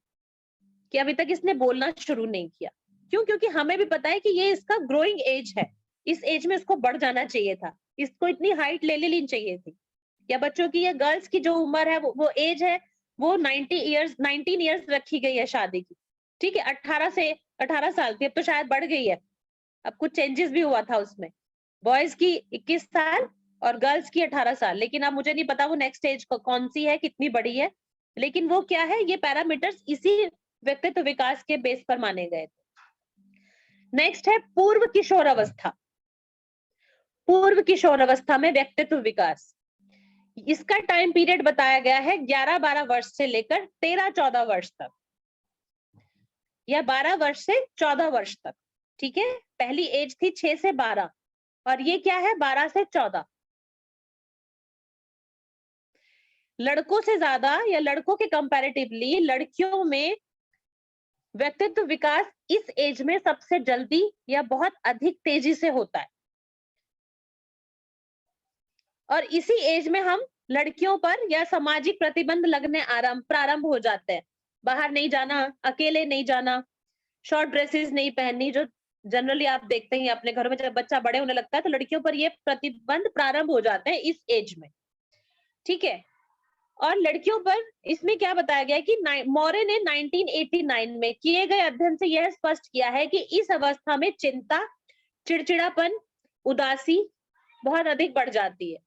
Speaker 1: कि अभी तक इसने बोलना शुरू नहीं किया। क्यों? क्योंकि हमें भी पता है कि ये इसका ग्रोइंग एज है, इस एज में इसको बढ़ जाना चाहिए था, इसको इतनी हाइट ले लेनी चाहिए थी। या बच्चों की या गर्ल्स की जो उम्र है वो एज है, वो 19 इयर्स रखी गई है शादी की। ठीक है, 18 साल की, अब तो शायद बढ़ गई है, अब कुछ चेंजेस भी हुआ था उसमें। बॉयज की 21 साल और गर्ल्स की 18 साल, लेकिन अब मुझे नहीं पता वो नेक्स्ट एज कौन सी है, कितनी बड़ी है, लेकिन वो क्या है, ये पैरामीटर्स इसी व्यक्तित्व विकास के बेस पर माने गए थे। नेक्स्ट है पूर्व किशोर अवस्था। पूर्व किशोर अवस्था में व्यक्तित्व विकास, इसका टाइम पीरियड बताया गया है 11-12 वर्ष से लेकर 13-14 वर्ष तक, या 12 वर्ष से 14 वर्ष तक। ठीक है, पहली एज थी 6 से 12 और ये क्या है 12 से 14। लड़कों से ज्यादा या लड़कों के कंपैरेटिवली लड़कियों में व्यक्तित्व विकास इस एज में सबसे जल्दी या बहुत अधिक तेजी से होता है। और इसी एज में हम लड़कियों पर या सामाजिक प्रतिबंध लगने प्रारंभ हो जाते हैं। बाहर नहीं जाना, अकेले नहीं जाना, शॉर्ट ड्रेसेस नहीं पहननी, जो जनरली आप देखते हैं अपने घरों में जब बच्चा बड़े होने लगता है तो लड़कियों पर ये प्रतिबंध प्रारंभ हो जाते हैं इस एज में। ठीक है, और लड़कियों पर इसमें क्या बताया गया है कि मॉरे ने 1989 में किए गए अध्ययन से यह स्पष्ट किया है कि इस अवस्था में चिंता, चिड़चिड़ापन, उदासी बहुत अधिक बढ़ जाती है।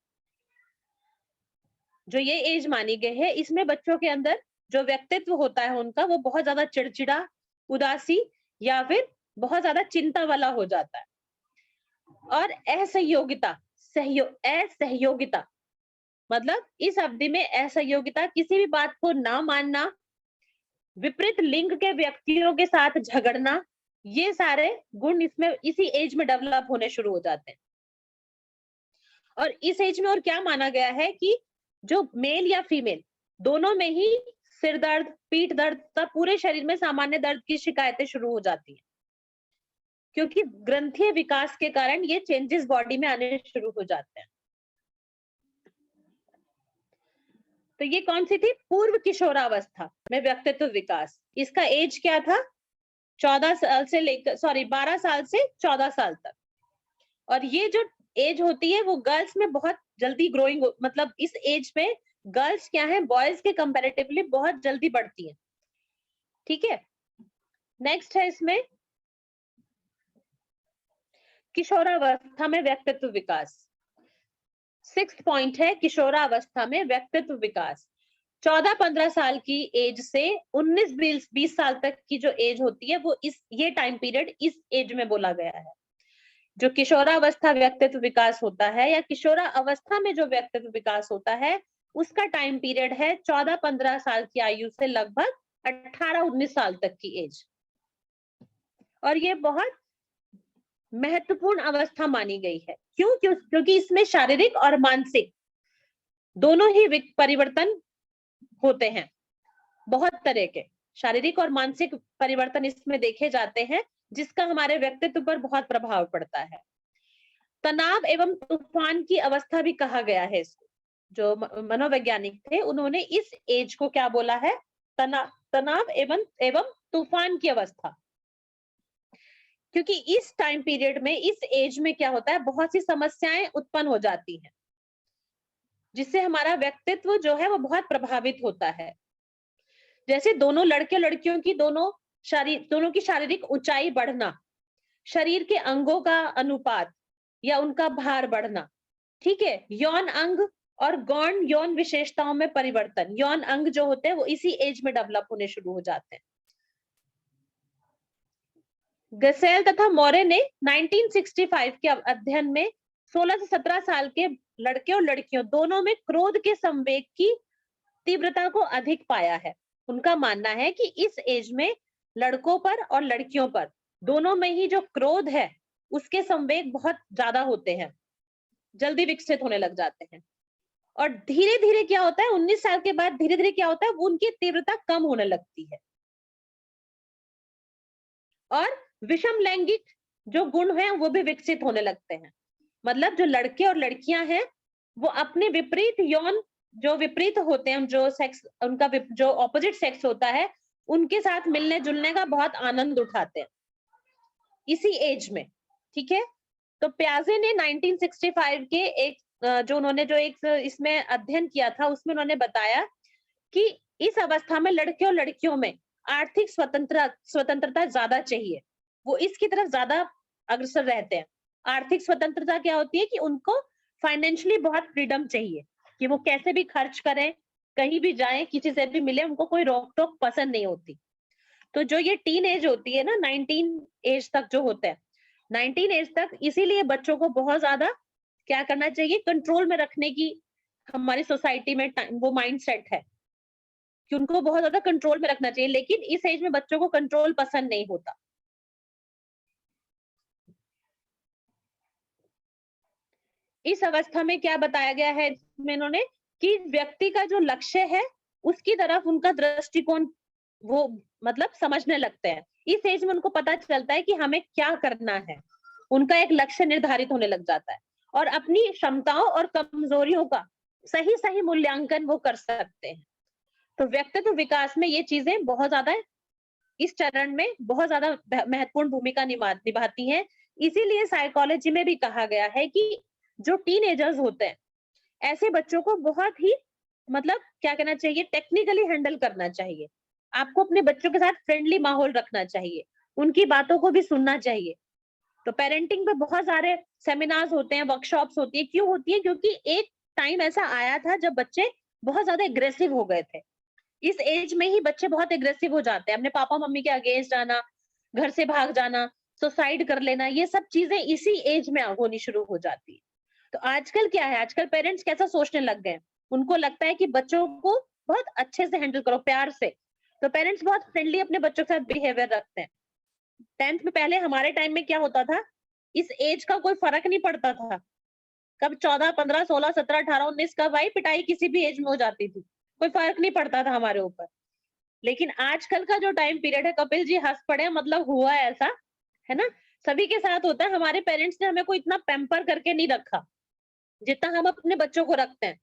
Speaker 1: जो ये एज मानी गई है, इसमें बच्चों के अंदर जो व्यक्तित्व होता है उनका, वो बहुत ज्यादा चिड़चिड़ा, उदासी या फिर बहुत ज्यादा चिंता वाला हो जाता है। और असहयोगिता मतलब इस अवधि में असहयोगिता, किसी भी बात को ना मानना, विपरीत लिंग के व्यक्तियों के साथ झगड़ना, ये सारे गुण इसमें इसी एज में डेवलप होने शुरू हो जाते हैं। और इस एज में और क्या माना गया है कि जो मेल या फीमेल दोनों में ही सिर दर्द, पीठ दर्द तथा पूरे शरीर में सामान्य दर्द की शिकायतें शुरू हो जाती है, क्योंकि ग्रंथीय विकास के कारण ये चेंजेस बॉडी में आने शुरू हो जाते हैं। तो ये कौन सी थी? पूर्व किशोरावस्था में व्यक्तित्व विकास। इसका एज क्या था? 12 साल से 14 साल तक। और ये जो एज होती है वो गर्ल्स में बहुत जल्दी ग्रोइंग, मतलब इस एज में गर्ल्स क्या है, बॉयज के कंपैरेटिवली बहुत जल्दी बढ़ती है। ठीक है, नेक्स्ट है इसमें किशोरावस्था में व्यक्तित्व विकास। 6th पॉइंट है किशोरावस्था में व्यक्तित्व विकास। 14-15 साल की एज से 19-20 साल तक की जो एज होती है वो ये टाइम पीरियड इस एज में बोला गया है। जो किशोरावस्था व्यक्तित्व विकास होता है या किशोरा अवस्था में जो व्यक्तित्व विकास होता है उसका टाइम पीरियड है 14-15 साल की आयु से लगभग 18-19 साल तक की एज। और ये बहुत महत्वपूर्ण अवस्था मानी गई है। क्योंकि इसमें शारीरिक और मानसिक दोनों ही परिवर्तन होते हैं। बहुत तरह के शारीरिक और मानसिक परिवर्तन इसमें देखे जाते हैं जिसका हमारे व्यक्तित्व पर बहुत प्रभाव पड़ता है। तनाव एवं तूफान की अवस्था भी कहा गया है इसको। जो मनोवैज्ञानिक थे उन्होंने इस एज को क्या बोला है? तनाव एवं तूफान की अवस्था। क्योंकि इस टाइम पीरियड में, इस एज में क्या होता है, बहुत सी समस्याएं उत्पन्न हो जाती हैं जिससे हमारा व्यक्तित्व जो है वो बहुत प्रभावित होता है। जैसे दोनों लड़के लड़कियों की दोनों की शारीरिक ऊंचाई बढ़ना, शरीर के अंगों का अनुपात या उनका भार बढ़ना, ठीक है, यौन अंग और गौण यौन विशेषताओं में परिवर्तन। यौन अंग जो होते हैं वो इसी एज में डेवलप होने शुरू हो जाते हैं। गसेल तथा मोरे ने 1965 के अध्ययन में 16 से 17 साल के लड़के और लड़कियों दोनों में क्रोध के संवेग की तीव्रता को अधिक पाया है। उनका मानना है कि इस एज में लड़कों पर और लड़कियों पर दोनों में ही जो क्रोध है उसके संवेग बहुत ज्यादा होते हैं, जल्दी विकसित होने लग जाते हैं। और धीरे धीरे क्या होता है, 19 साल के बाद धीरे धीरे क्या होता है, वो उनकी तीव्रता कम होने लगती है। और विषम लैंगिक जो गुण हैं वो भी विकसित होने लगते हैं। मतलब जो लड़के और लड़कियां हैं वो अपने विपरीत यौन, जो विपरीत होते हैं, जो सेक्स उनका जो ऑपोजिट सेक्स होता है उनके साथ मिलने जुलने का बहुत आनंद उठाते हैं इसी एज में, ठीक है। तो प्याजे ने 1965 के एक जो उन्होंने जो एक इसमें अध्ययन किया था उसमें उन्होंने बताया कि इस अवस्था में लड़के और लड़कियों में आर्थिक स्वतंत्रता ज्यादा चाहिए, वो इसकी तरफ ज्यादा अग्रसर रहते हैं। आर्थिक स्वतंत्रता क्या होती है कि उनको फाइनेंशियली बहुत फ्रीडम चाहिए कि वो कैसे भी खर्च करें, कहीं भी जाएं, किसी से भी मिले, उनको कोई रोक टोक पसंद नहीं होती। तो जो ये टीन एज होती है ना, 19 एज तक जो होता है, 19 एज तक, इसीलिए बच्चों को बहुत ज्यादा क्या करना चाहिए, कंट्रोल में रखने की हमारी सोसाइटी में वो माइंडसेट है कि उनको बहुत ज्यादा कंट्रोल में रखना चाहिए। लेकिन इस एज में बच्चों को कंट्रोल पसंद नहीं होता। इस अवस्था में क्या बताया गया है इसमें इन्होंने कि व्यक्ति का जो लक्ष्य है उसकी तरफ उनका दृष्टिकोण वो मतलब समझने लगते हैं। इस एज में उनको पता चलता है कि हमें क्या करना है, उनका एक लक्ष्य निर्धारित होने लग जाता है और अपनी क्षमताओं और कमजोरियों का सही मूल्यांकन वो कर सकते हैं। तो व्यक्तित्व विकास में ये चीजें बहुत ज्यादा इस चरण में बहुत ज्यादा महत्वपूर्ण भूमिका निभाती हैं। इसीलिए साइकोलॉजी में भी कहा गया है कि जो टीनेजर्स होते हैं ऐसे बच्चों को बहुत ही मतलब क्या कहना चाहिए, टेक्निकली हैंडल करना चाहिए। आपको अपने बच्चों के साथ फ्रेंडली माहौल रखना चाहिए, उनकी बातों को भी सुनना चाहिए। तो पेरेंटिंग पे बहुत सारे सेमिनार्स होते हैं, वर्कशॉप्स होती है। क्यों होती है? क्योंकि एक टाइम ऐसा आया था जब बच्चे बहुत ज्यादा एग्रेसिव हो गए थे। इस एज में ही बच्चे बहुत एग्रेसिव हो जाते हैं, अपने पापा मम्मी के अगेंस्ट जाना, घर से भाग जाना, सुसाइड कर लेना, ये सब चीजें इसी एज में होनी शुरू हो जाती है। तो आजकल क्या है, आजकल पेरेंट्स कैसा सोचने लग गए, उनको लगता है कि बच्चों को बहुत अच्छे से हैंडल करो, प्यार से। तो पेरेंट्स बहुत फ्रेंडली अपने बच्चों के साथ बिहेवियर रखते हैं। 10th में पहले हमारे टाइम में क्या होता था, इस एज का कोई फर्क नहीं पड़ता था, कब 14, 15, 16, 17, 18, 19 कब आई, पिटाई किसी भी एज में हो जाती थी, कोई फर्क नहीं पड़ता था हमारे ऊपर। लेकिन आजकल का जो टाइम पीरियड है, कपिल जी हंस पड़े, मतलब हुआ ऐसा है ना, सभी के साथ होता है। हमारे पेरेंट्स ने हमें कोई इतना पैम्पर करके नहीं रखा जितना हम अपने बच्चों को रखते हैं।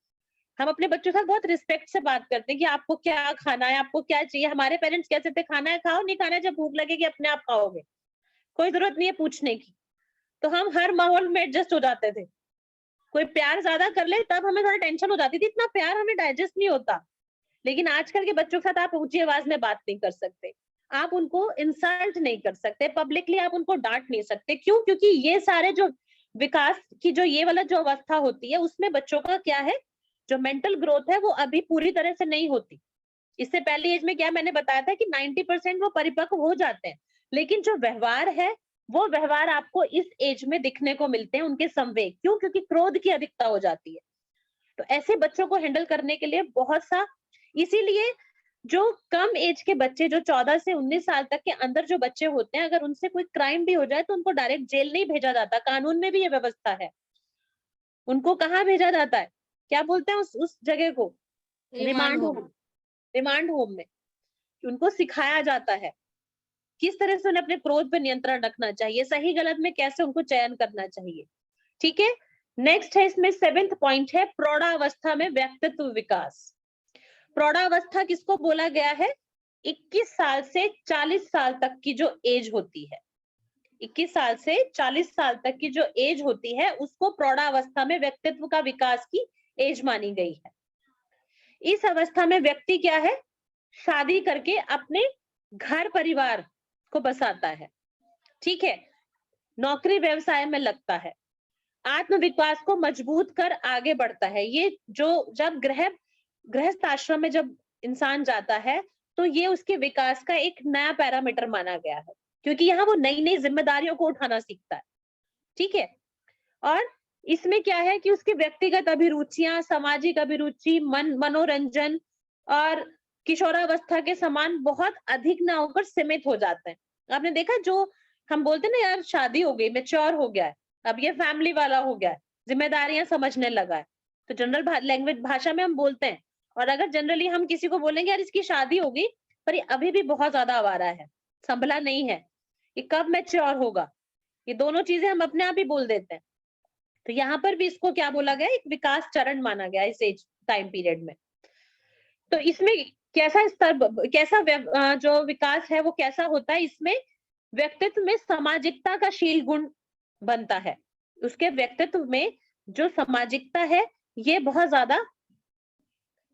Speaker 1: हम अपने बच्चों के साथ बहुत रिस्पेक्ट से बात करते हैं कि आपको क्या खाना है, आपको क्या चाहिए। हमारे पेरेंट्स कहते थे खाना है खाओ, नहीं खाना है जब भूख लगेगी अपने आप खाओगे, कोई जरूरत नहीं है पूछने की। तो हम हर माहौल में एडजस्ट हो जाते थे। कोई प्यार ज्यादा कर ले तब हमें थोड़ा टेंशन हो जाती थी, इतना प्यार हमें डाइजेस्ट नहीं होता। लेकिन आजकल के बच्चों के साथ आप ऊंची आवाज में बात नहीं कर सकते, आप उनको इंसल्ट नहीं कर सकते, पब्लिकली आप उनको डांट नहीं सकते। क्यों? क्योंकि ये सारे जो विकास की जो ये वाला जो अवस्था होती है उसमें बच्चों का क्या है, जो मेंटल ग्रोथ है वो अभी पूरी तरह से नहीं होती। इससे पहली एज में क्या मैंने बताया था कि 90% वो परिपक्व हो जाते हैं, लेकिन जो व्यवहार है, वो व्यवहार आपको इस एज में दिखने को मिलते हैं, उनके संवेग। क्यों? क्योंकि क्रोध की अधिकता हो जाती है। तो ऐसे बच्चों को हैंडल करने के लिए बहुत सा, इसीलिए जो कम एज के बच्चे, जो 14 से 19 साल तक के अंदर जो बच्चे होते हैं, अगर उनसे कोई क्राइम भी हो जाए तो उनको डायरेक्ट जेल नहीं भेजा जाता, कानून में भी ये व्यवस्था है। उनको कहाँ भेजा जाता है? क्या बोलते हैं उस जगह को?
Speaker 2: Remand
Speaker 1: remand
Speaker 2: home.
Speaker 1: Home. Remand home में उनको सिखाया जाता है किस तरह से उन्हें अपने क्रोध पे नियंत्रण रखना चाहिए, सही गलत में कैसे उनको चयन करना चाहिए। ठीक है, नेक्स्ट है इसमें 7th पॉइंट है प्रौढ़ावस्था में व्यक्तित्व विकास। प्रौढ़ावस्था किसको बोला गया है? 21 साल से 40 साल तक की जो एज होती है, 21 साल से 40 साल तक की जो एज होती है, उसको प्रौढ़ावस्था में व्यक्तित्व का विकास की एज मानी गई है। इस अवस्था में व्यक्ति क्या है? शादी करके अपने घर परिवार को बसाता है। ठीक है, नौकरी व्यवसाय में लगता है, आत्मविश्वास को मजबूत कर आगे बढ़ता है। ये जो जब गृहस्थ आश्रम में जब इंसान जाता है, तो ये उसके विकास का एक नया पैरामीटर माना गया है, क्योंकि यहाँ वो नई नई जिम्मेदारियों को उठाना सीखता है। ठीक है, और इसमें क्या है कि उसकी व्यक्तिगत अभिरुचियां, सामाजिक अभिरुचि, मनोरंजन और किशोरावस्था के समान बहुत अधिक ना होकर सीमित हो जाते हैं। आपने देखा, जो हम बोलते हैं ना, यार शादी हो गई, मैच्योर हो गया है, अब ये फैमिली वाला हो गया है, जिम्मेदारियां समझने लगा है, तो जनरल लैंग्वेज भाषा में हम बोलते हैं। और अगर जनरली हम किसी को बोलेंगे यार इसकी शादी हो गई, पर ये अभी भी बहुत ज्यादा आवारा है, संभला नहीं है, ये कब मैच्योर होगा, ये दोनों चीजें हम अपने आप ही बोल देते हैं। तो यहाँ पर भी इसको क्या बोला गया? एक विकास चरण माना गया इस एज टाइम पीरियड में। तो इसमें कैसा स्तर, जो विकास है वो कैसा होता है? इसमें व्यक्तित्व में सामाजिकता का शील गुण बनता है। उसके व्यक्तित्व में जो सामाजिकता है, ये बहुत ज्यादा,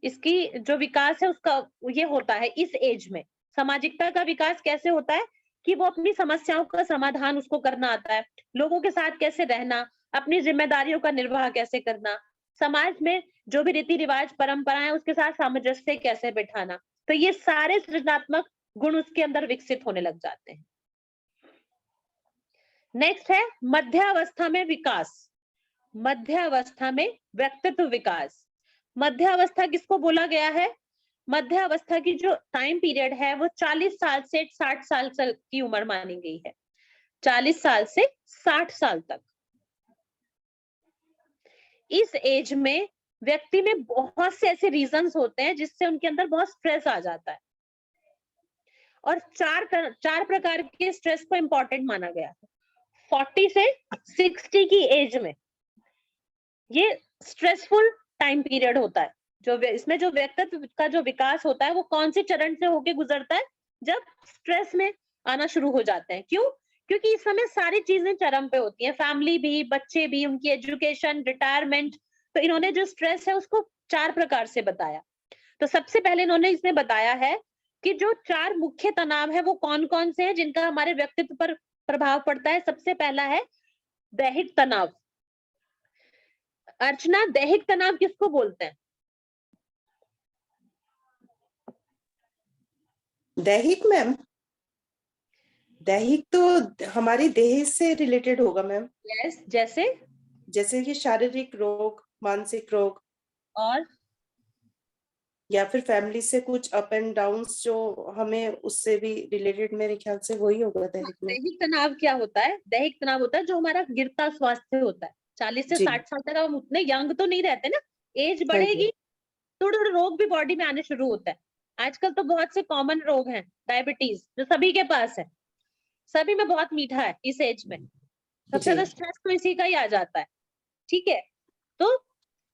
Speaker 1: इसकी जो विकास है उसका ये होता है इस एज में। सामाजिकता का विकास कैसे होता है? कि वो अपनी समस्याओं का समाधान उसको करना आता है, लोगों के साथ कैसे रहना, अपनी जिम्मेदारियों का निर्वाह कैसे करना, समाज में जो भी रीति रिवाज परंपराएं उसके साथ सामंजस्य कैसे बिठाना। तो ये सारे सृजनात्मक गुण उसके अंदर विकसित होने लग जाते हैं। नेक्स्ट है मध्यावस्था में विकास। मध्यावस्था में व्यक्तित्व विकास। मध्यावस्था किसको बोला गया है? मध्यावस्था की जो टाइम पीरियड है वो 40 साल से 60 साल की उम्र मानी गई है। 40 साल से 60 साल तक। इस एज में व्यक्ति में बहुत से ऐसे रीजंस होते हैं जिससे उनके अंदर बहुत स्ट्रेस आ जाता है, और चार प्रकार के स्ट्रेस को इंपॉर्टेंट माना गया है। 40 से 60 की एज में ये स्ट्रेसफुल टाइम पीरियड होता है। इसमें जो व्यक्तित्व का जो विकास होता है वो कौन से चरण से होके गुजरता है? जब स्ट्रेस में आना शुरू हो जाते हैं। क्यों? क्योंकि इस समय सारी चीजें चरम पे होती हैं, फैमिली भी, बच्चे भी, उनकी एजुकेशन, रिटायरमेंट। तो इन्होंने जो स्ट्रेस है उसको 4 प्रकार से बताया। तो सबसे पहले इन्होंने इसमें बताया है कि जो 4 मुख्य तनाव है वो कौन कौन से हैं जिनका हमारे व्यक्तित्व पर प्रभाव पड़ता है। सबसे पहला है दैहिक तनाव। अर्चना, दैहिक तनाव किसको बोलते हैं?
Speaker 4: दैहिक मैम, दैहिक तो हमारी देह से रिलेटेड होगा मैम।
Speaker 1: यस, जैसे
Speaker 4: जैसे कि शारीरिक रोग, मानसिक रोग,
Speaker 1: और
Speaker 4: या फिर फैमिली से कुछ अप एंड डाउन्स जो हमें उससे भी रिलेटेड, मेरे ख्याल से वही होगा दैहिक में।
Speaker 1: दैहिक तनाव क्या होता है? दैहिक तनाव होता है जो हमारा गिरता स्वास्थ्य होता है। 40 से
Speaker 4: जी।
Speaker 1: 60 साल तक हम उतने यंग तो नहीं रहते ना, एज
Speaker 4: हाँ जी।
Speaker 1: बढ़ेगी थोड़े थोड़े रोग भी बॉडी में आने शुरू होता है। आजकल तो बहुत से कॉमन रोग हैं, डायबिटीज जो सभी के पास है, सभी में बहुत मीठा है इस एज में। सबसे ज्यादा
Speaker 4: जी।
Speaker 1: स्ट्रेस तो इसी का ही आ जाता है। ठीक है, तो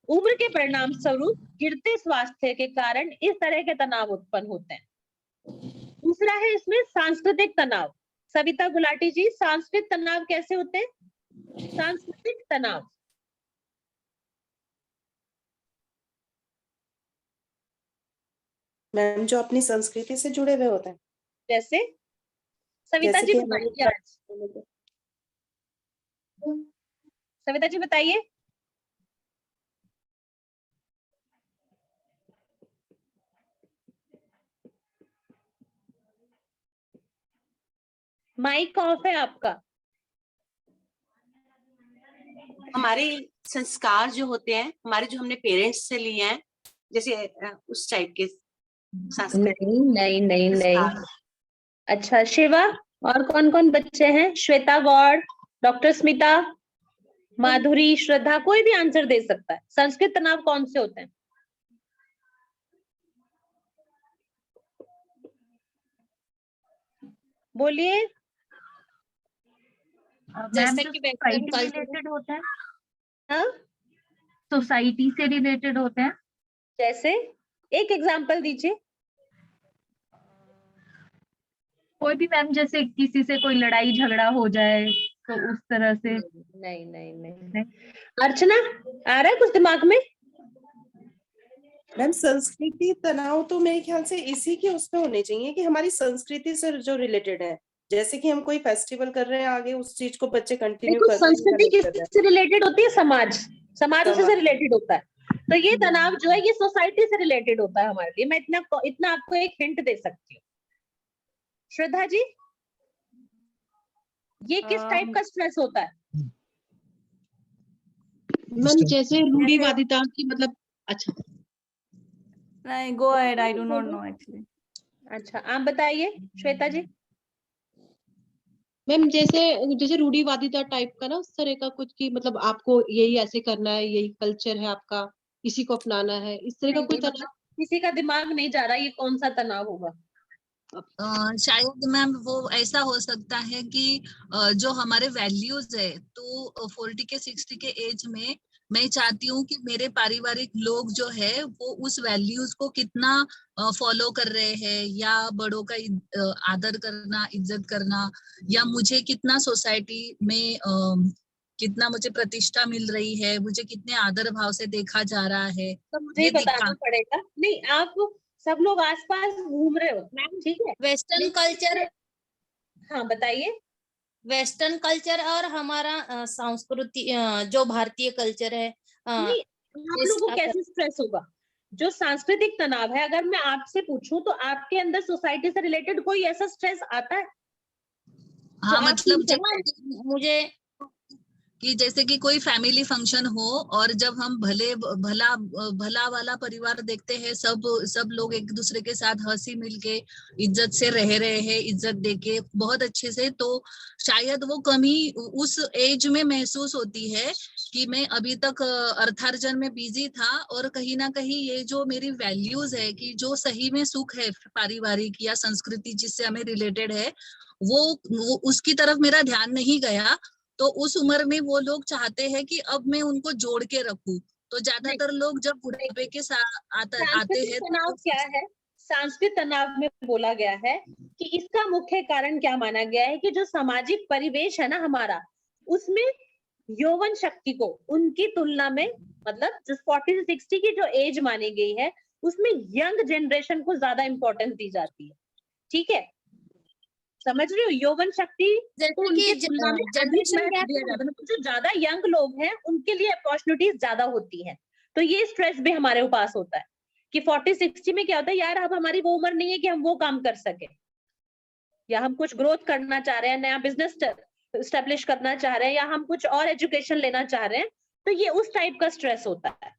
Speaker 1: उम्र के परिणाम स्वरूप गिरते स्वास्थ्य के कारण इस तरह के तनाव उत्पन्न होते हैं। दूसरा है इसमें सांस्कृतिक तनाव। सविता गुलाटी जी, सांस्कृतिक तनाव कैसे होते हैं? सांस्कृतिक तनाव
Speaker 4: मैम जो अपनी संस्कृति से जुड़े हुए होते हैं,
Speaker 1: जैसे सविता
Speaker 4: जैसे
Speaker 1: जी
Speaker 4: कि
Speaker 1: बताइए आज। सविता जी बताइए। माइक ऑफ है आपका।
Speaker 6: हमारे संस्कार जो होते हैं, हमारे जो हमने पेरेंट्स से लिए हैं, जैसे उस टाइप के संस्कृत
Speaker 1: नहीं नहीं नहीं नहीं।
Speaker 6: संस्कार।
Speaker 1: अच्छा शिवा, और कौन कौन बच्चे हैं? श्वेता गौड़, डॉक्टर स्मिता, माधुरी, श्रद्धा, कोई भी आंसर दे सकता है। संस्कृत तनाव कौन से होते हैं? बोलिए।
Speaker 2: जैसे कि वेस्टर्न कल्चर
Speaker 7: रिलेटेड होता है,
Speaker 1: हाँ,
Speaker 7: सोसाइटी से रिलेटेड होते हैं।
Speaker 1: जैसे एक एग्जांपल दीजिए।
Speaker 7: कोई भी मैम, जैसे किसी से कोई लड़ाई झगड़ा हो जाए तो उस तरह से।
Speaker 1: नहीं नहीं नहीं। अर्चना, आ रहा है कुछ दिमाग में?
Speaker 4: मैम संस्कृति तनाव तो मेरे ख्याल से इसी के उसमें होने चाहिए कि हमारी संस्कृति से जो रिलेटेड है, जैसे कि हम कोई फेस्टिवल कर रहे हैं, आगे उस चीज को बच्चे कंटिन्यू
Speaker 1: देखो,
Speaker 4: कर रहे हैं,
Speaker 1: संस्कृति
Speaker 4: नहीं कर रहे हैं।
Speaker 1: किससे रिलेटेड होती है? समाज, समाज उसी से रिलेटेड होता है। तो ये तनाव जो है ये सोसाइटी से रिलेटेड होता है हमारे लिए। मैं इतना आपको एक हिंट दे सकती हूँ। श्रद्धा जी, ये किस टाइप का स्ट्रेस होता है?
Speaker 3: मैम जैसे रूढ़िवादिता की मतलब, अच्छा
Speaker 8: नहीं, go ahead. I do not know actually.
Speaker 1: अच्छा, आप बताइए श्वेता जी।
Speaker 3: मैम जैसे रूढ़िवादिता टाइप का ना, उस तरह का कुछ की मतलब आपको यही ऐसे करना है, यही कल्चर है आपका, इसी को अपनाना है, इस तरह का कोई
Speaker 1: नहीं,
Speaker 3: तनाव।
Speaker 1: किसी का दिमाग नहीं जा रहा, ये कौन सा तनाव होगा?
Speaker 9: शायद मैम वो ऐसा हो सकता है कि जो हमारे वैल्यूज है, तो 40 के 60 के एज में मैं चाहती हूँ कि मेरे पारिवारिक लोग जो है वो उस वैल्यूज को कितना फॉलो कर रहे हैं, या बड़ों का आदर करना, इज्जत करना, या मुझे कितना सोसाइटी में कितना मुझे प्रतिष्ठा मिल रही है, मुझे कितने आदर भाव से देखा जा रहा है,
Speaker 1: तो मुझे ही बताना पड़ेगा। नहीं, आप सब लोग आसपास घूम रहे हो मैम, ठीक है।
Speaker 2: वेस्टर्न कल्चर,
Speaker 1: हाँ बताइए।
Speaker 2: वेस्टर्न कल्चर और हमारा संस्कृति, जो भारतीय कल्चर है,
Speaker 1: नहीं, आप लोगों को कैसे स्ट्रेस होगा? जो सांस्कृतिक तनाव है, अगर मैं आपसे पूछूं तो आपके अंदर सोसाइटी से रिलेटेड कोई ऐसा स्ट्रेस आता है?
Speaker 9: हाँ, मतलब
Speaker 2: मुझे
Speaker 9: कि जैसे कि कोई फैमिली फंक्शन हो और जब हम भला वाला परिवार देखते हैं, सब लोग एक दूसरे के साथ हंसी मिलके इज्जत से रह रहे हैं, इज्जत देके बहुत अच्छे से, तो शायद वो कमी उस एज में महसूस होती है कि मैं अभी तक अर्थार्जन में बिजी था, और कहीं ना कहीं ये जो मेरी वैल्यूज है कि जो सही में सुख है पारिवारिक या संस्कृति जिससे हमें रिलेटेड है, वो उसकी तरफ मेरा ध्यान नहीं गया। तो उस उम्र में वो लोग चाहते हैं कि अब मैं उनको जोड़ के रखूं, तो ज्यादातर लोग जब बुढ़ापे के साथ आते हैं
Speaker 1: तनाव क्या है? सांस्कृतिक तनाव में बोला गया है कि इसका मुख्य कारण क्या माना गया है कि जो सामाजिक परिवेश है ना हमारा, उसमें यौवन शक्ति को उनकी तुलना में, मतलब जो 40 से 60 की जो एज मानी गई है, उसमें यंग जनरेशन को ज्यादा इंपॉर्टेंस दी जाती है। ठीक है, समझ रहे हो? यौवन शक्ति तो उनकी तुलना में अधिक महत्व दिया जाता है। मतलब जो ज्यादा यंग लोग हैं उनके लिए अपॉर्चुनिटीज ज्यादा होती हैं। तो ये स्ट्रेस भी हमारे पास होता है कि 40-60 में क्या होता है, यार अब हमारी वो उम्र नहीं है कि हम वो काम कर सके, या हम कुछ ग्रोथ करना चाह रहे हैं, नया बिजनेस एस्टेब्लिश करना चाह रहे हैं, या हम कुछ और एजुकेशन लेना चाह रहे हैं, तो ये उस टाइप का स्ट्रेस होता है।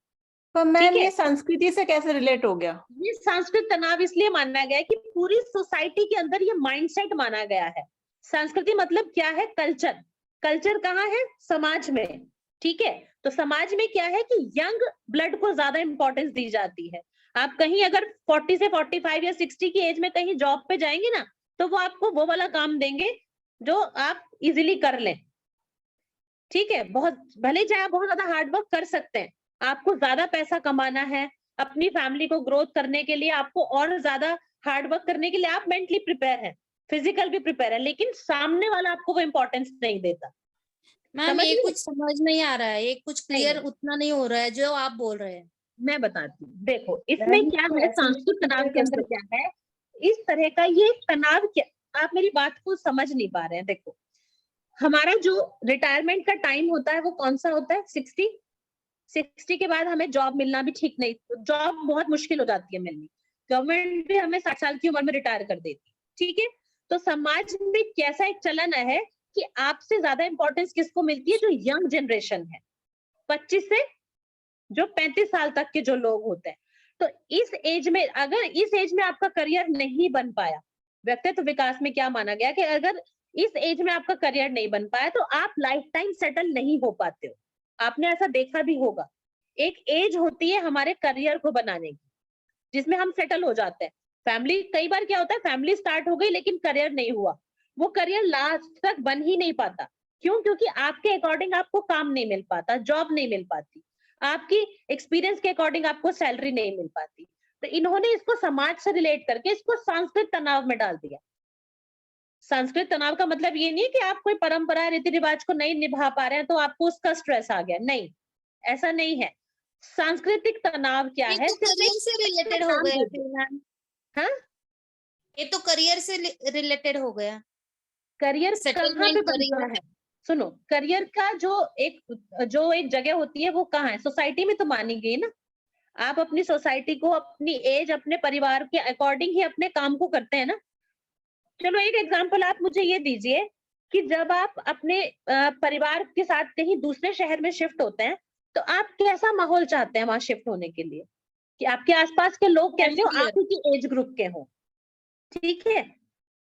Speaker 8: पर मैम ये संस्कृति से कैसे रिलेट हो गया?
Speaker 1: ये सांस्कृतिक तनाव इसलिए माना गया है कि पूरी सोसाइटी के अंदर ये माइंडसेट माना गया है। संस्कृति मतलब क्या है? कल्चर। कल्चर कहाँ है? समाज में। ठीक है, तो समाज में क्या है कि यंग ब्लड को ज्यादा इंपॉर्टेंस दी जाती है। आप कहीं अगर 40 से 45 या 60 की एज में कहीं जॉब पे जाएंगे ना, तो वो आपको वो वाला काम देंगे जो आप इजिली कर लें। ठीक है, बहुत भले चाहे आप बहुत ज्यादा हार्ड वर्क कर सकते हैं, आपको ज्यादा पैसा कमाना है, अपनी फैमिली को ग्रोथ करने के लिए आपको और ज्यादा हार्ड वर्क करने के लिए आप मेंटली प्रिपेयर हैं, फिजिकल भी प्रिपेयर है, लेकिन सामने वाला आपको वो इंपॉर्टेंस नहीं देता।
Speaker 2: मैम ये कुछ समझ नहीं आ रहा है, ये कुछ क्लियर उतना नहीं हो रहा है जो आप बोल रहे हैं।
Speaker 1: मैं बताती हूँ, देखो इसमें क्या है, सांस्कृतिक तनाव के अंदर क्या है, इस तरह का ये तनाव क्या, आप मेरी बात को समझ नहीं पा रहे हैं। देखो, हमारा जो रिटायरमेंट का टाइम होता है वो कौन सा होता है? 60 के बाद हमें जॉब मिलना भी ठीक नहीं, जॉब बहुत मुश्किल हो जाती है मिलनी। गवर्नमेंट भी हमें 60 साल की उम्र में रिटायर कर देती है। ठीक है, तो समाज में कैसा एक चलन है कि आपसे ज्यादा इंपॉर्टेंस किसको मिलती है? जो यंग जनरेशन है। 25 से जो 35 साल तक के जो लोग होते हैं। तो इस एज में, अगर इस एज में आपका करियर नहीं बन पाया, व्यक्तित्व विकास में क्या माना गया कि अगर इस एज में आपका करियर नहीं बन पाया तो आप लाइफ टाइम सेटल नहीं हो पाते हो। आपने ऐसा देखा भी होगा, एक एज होती है हमारे करियर को बनाने की जिसमें हम सेटल हो जाते हैं। फैमिली, कई बार क्या होता है, फैमिली स्टार्ट हो गई लेकिन करियर नहीं हुआ, वो करियर लास्ट तक बन ही नहीं पाता। क्यों? क्योंकि आपके अकॉर्डिंग आपको काम नहीं मिल पाता, जॉब नहीं मिल पाती, आपकी एक्सपीरियंस के अकॉर्डिंग आपको सैलरी नहीं मिल पाती। तो इन्होंने इसको समाज से रिलेट करके इसको सांस्कृतिक तनाव में डाल दिया। सांस्कृतिक तनाव का मतलब ये नहीं है कि आप कोई परंपरा रीति रिवाज को नहीं निभा पा रहे हैं तो आपको उसका स्ट्रेस आ गया, नहीं, ऐसा नहीं है। सांस्कृतिक तनाव क्या
Speaker 2: ये
Speaker 1: है?
Speaker 2: तो करियर से रिलेटेड हो गया फिर मैम।
Speaker 1: हाँ,
Speaker 2: ये तो करियर से रिलेटेड हो गया।
Speaker 1: करियर कहाँ पे
Speaker 2: सेटलमेंट
Speaker 1: बनता
Speaker 2: करियर
Speaker 1: है? सुनो, करियर का जो एक जगह होती है वो कहाँ है? सोसाइटी में तो मानी गई ना। आप अपनी सोसाइटी को, अपनी एज, अपने परिवार के अकॉर्डिंग ही अपने काम को करते हैं ना। चलो एक एग्जांपल आप मुझे ये दीजिए कि जब आप अपने परिवार के साथ कहीं दूसरे शहर में शिफ्ट होते हैं तो आप कैसा माहौल चाहते हैं वहां शिफ्ट होने के लिए, कि आपके आसपास के लोग कैसे हो, आप ही की एज ग्रुप के हो, ठीक है,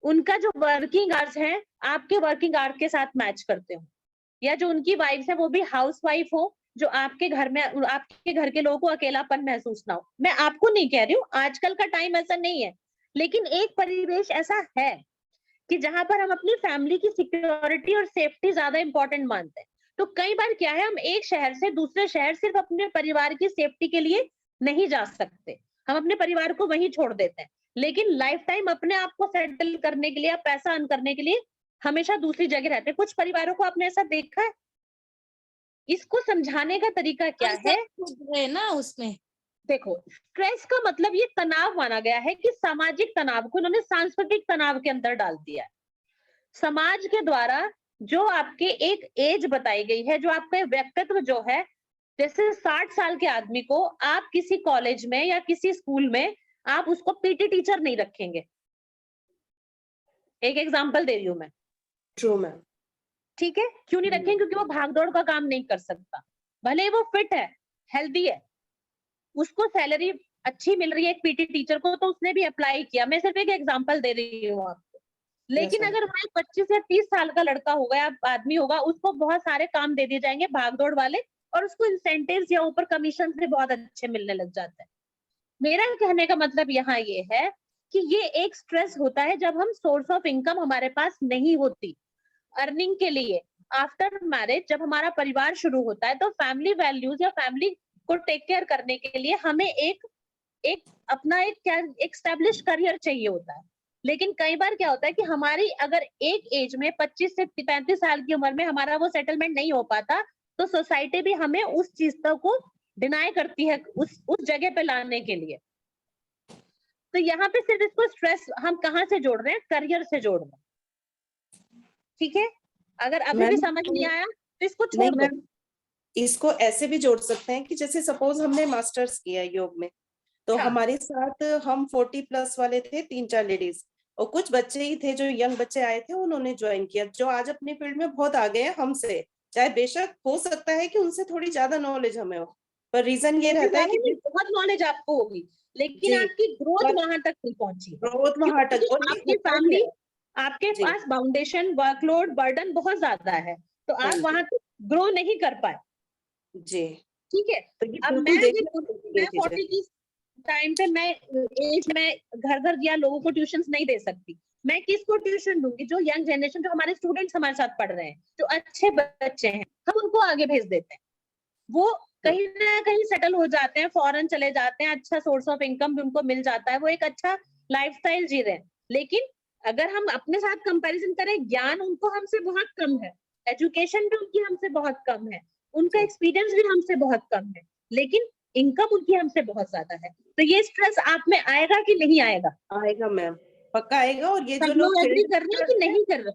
Speaker 1: उनका जो वर्किंग आवर्स है आपके वर्किंग आवर्स के साथ मैच करते हो, या जो उनकी वाइफ है वो भी हाउस वाइफ हो, जो आपके घर में, आपके घर के लोगों को अकेलापन महसूस ना हो। मैं आपको नहीं कह रही हूँ, आजकल का टाइम ऐसा नहीं है, लेकिन एक परिवेश ऐसा है कि जहां पर हम अपनी फैमिली की सिक्योरिटी और सेफ्टी ज्यादा इंपॉर्टेंट मानते हैं। तो कई बार क्या है, हम एक शहर से दूसरे शहर सिर्फ अपने परिवार की सेफ्टी के लिए नहीं जा सकते, हम अपने परिवार को वहीं छोड़ देते हैं, लेकिन लाइफ टाइम अपने आप को सेटल करने के लिए या पैसा अर्न करने के लिए हमेशा दूसरी जगह रहते हैं। कुछ परिवारों को आपने ऐसा देखा है? इसको समझाने का तरीका क्या है
Speaker 2: ना उसमें?
Speaker 1: देखो, स्ट्रेस का मतलब ये तनाव माना गया है कि सामाजिक तनाव को इन्होंने सांस्कृतिक तनाव के अंदर डाल दिया है। समाज के द्वारा जो आपके एक एज बताई गई है, जो आपका व्यक्तित्व जो है, जैसे 60 साल के आदमी को आप किसी कॉलेज में या किसी स्कूल में आप उसको पीटी टीचर नहीं रखेंगे। एक एग्जांपल दे रही हूं मैं।
Speaker 4: True ma'am.
Speaker 1: ठीक है, क्यों नहीं रखेंगे? क्योंकि वो भागदौड़ का काम नहीं कर सकता, भले ही वो फिट है, हेल्दी है, उसको सैलरी अच्छी मिल रही है एक पीटी टीचर को, तो उसने भी अप्लाई किया। मैं सिर्फ एक एग्जांपल दे रही हूँ आपको। लेकिन
Speaker 4: Yes,
Speaker 1: अगर वहाँ 25 या 30 साल का लड़का होगा या आदमी होगा, उसको बहुत सारे काम दे दिए जाएंगे भागदौड़ वाले, और उसको इंसेंटिव्स या ऊपर कमीशन से बहुत अच्छे मिलने लग जाते हैं। मेरा कहने का मतलब यहाँ ये है कि ये एक स्ट्रेस होता है जब हम सोर्स ऑफ इनकम हमारे पास नहीं होती अर्निंग के लिए। आफ्टर मैरिज जब हमारा परिवार शुरू होता है तो फैमिली वैल्यूज या फैमिली को टेक केयर करने के लिए हमें एक अपना एक स्टैब्लिश करियर चाहिए होता है। लेकिन कई बार क्या होता है कि हमारी अगर एक एज में 25 से 35 साल की उम्र में हमारा वो सेटलमेंट नहीं हो पाता, तो सोसाइटी भी हमें उस चीज को डिनाई करती है उस जगह पे लाने के लिए। तो यहाँ पे सिर्फ इसको स्ट्रेस हम कहाँ से जोड़ रहे हैं? करियर से जोड़ रहे हैं। ठीक है, अगर अभी भी समझ नहीं आया तो इसको छोड़ दो।
Speaker 4: इसको ऐसे भी जोड़ सकते हैं कि जैसे सपोज हमने मास्टर्स किया योग में, तो
Speaker 1: हाँ।
Speaker 4: हमारे साथ हम 40+ वाले थे, 3-4 लेडीज, और कुछ बच्चे ही थे जो यंग बच्चे आए थे, उन्होंने ज्वाइन किया, जो आज अपने फील्ड में बहुत आगे हैं हमसे। चाहे बेशक हो सकता है कि उनसे थोड़ी ज्यादा नॉलेज हमें हो, पर रीजन ये रहता है कि
Speaker 1: बहुत नॉलेज आपको होगी, लेकिन
Speaker 4: जी,
Speaker 1: आपकी ग्रोथ
Speaker 4: और
Speaker 1: वहां तक नहीं पहुंची।
Speaker 4: ग्रोथ वहां तक, और ये
Speaker 1: आपकी
Speaker 4: होता ही
Speaker 1: फैमिली,
Speaker 4: है।
Speaker 1: आपके
Speaker 4: जी।
Speaker 1: पास बाउंडेशन, वर्कलोड, बर्डन बहुत ज्यादा है, तो
Speaker 4: हाँ
Speaker 1: आप
Speaker 4: जी।
Speaker 1: वहां तक ग्रो नहीं कर पाए।
Speaker 4: जी,
Speaker 1: ठीक है,
Speaker 4: तो ये
Speaker 1: अब
Speaker 4: बिल्कुल
Speaker 1: मैं
Speaker 4: देखने की चीज
Speaker 1: 40
Speaker 4: है।
Speaker 1: की टाइम पे मैं एज में घर घर या लोगों को ट्यूशन नहीं दे सकती। मैं किसको ट्यूशन दूंगी? जो यंग जनरेशन, जो हमारे स्टूडेंट्स हमारे साथ पढ़ रहे हैं, जो अच्छे बच्चे हैं, हम उनको आगे भेज देते हैं। वो कहीं ना कहीं सेटल हो जाते हैं, फॉरेन चले जाते हैं, अच्छा सोर्स ऑफ इनकम भी उनको मिल जाता है, वो एक अच्छा लाइफस्टाइल जी रहे हैं। लेकिन अगर हम अपने साथ कंपैरिजन करें, ज्ञान उनको हमसे बहुत कम है, एजुकेशन भी उनकी हमसे बहुत कम है, उनका एक्सपीरियंस भी हमसे बहुत कम है, लेकिन इनकम उनकी हमसे बहुत ज्यादा है। तो ये स्ट्रेस आप में आएगा कि नहीं आएगा?
Speaker 4: आएगा मैम, पक्का आएगा। और ये
Speaker 1: सब
Speaker 4: जो
Speaker 1: लोग
Speaker 4: लोग
Speaker 1: एग्री
Speaker 4: फील्ड
Speaker 1: कर रहे हैं कि नहीं कर रहे?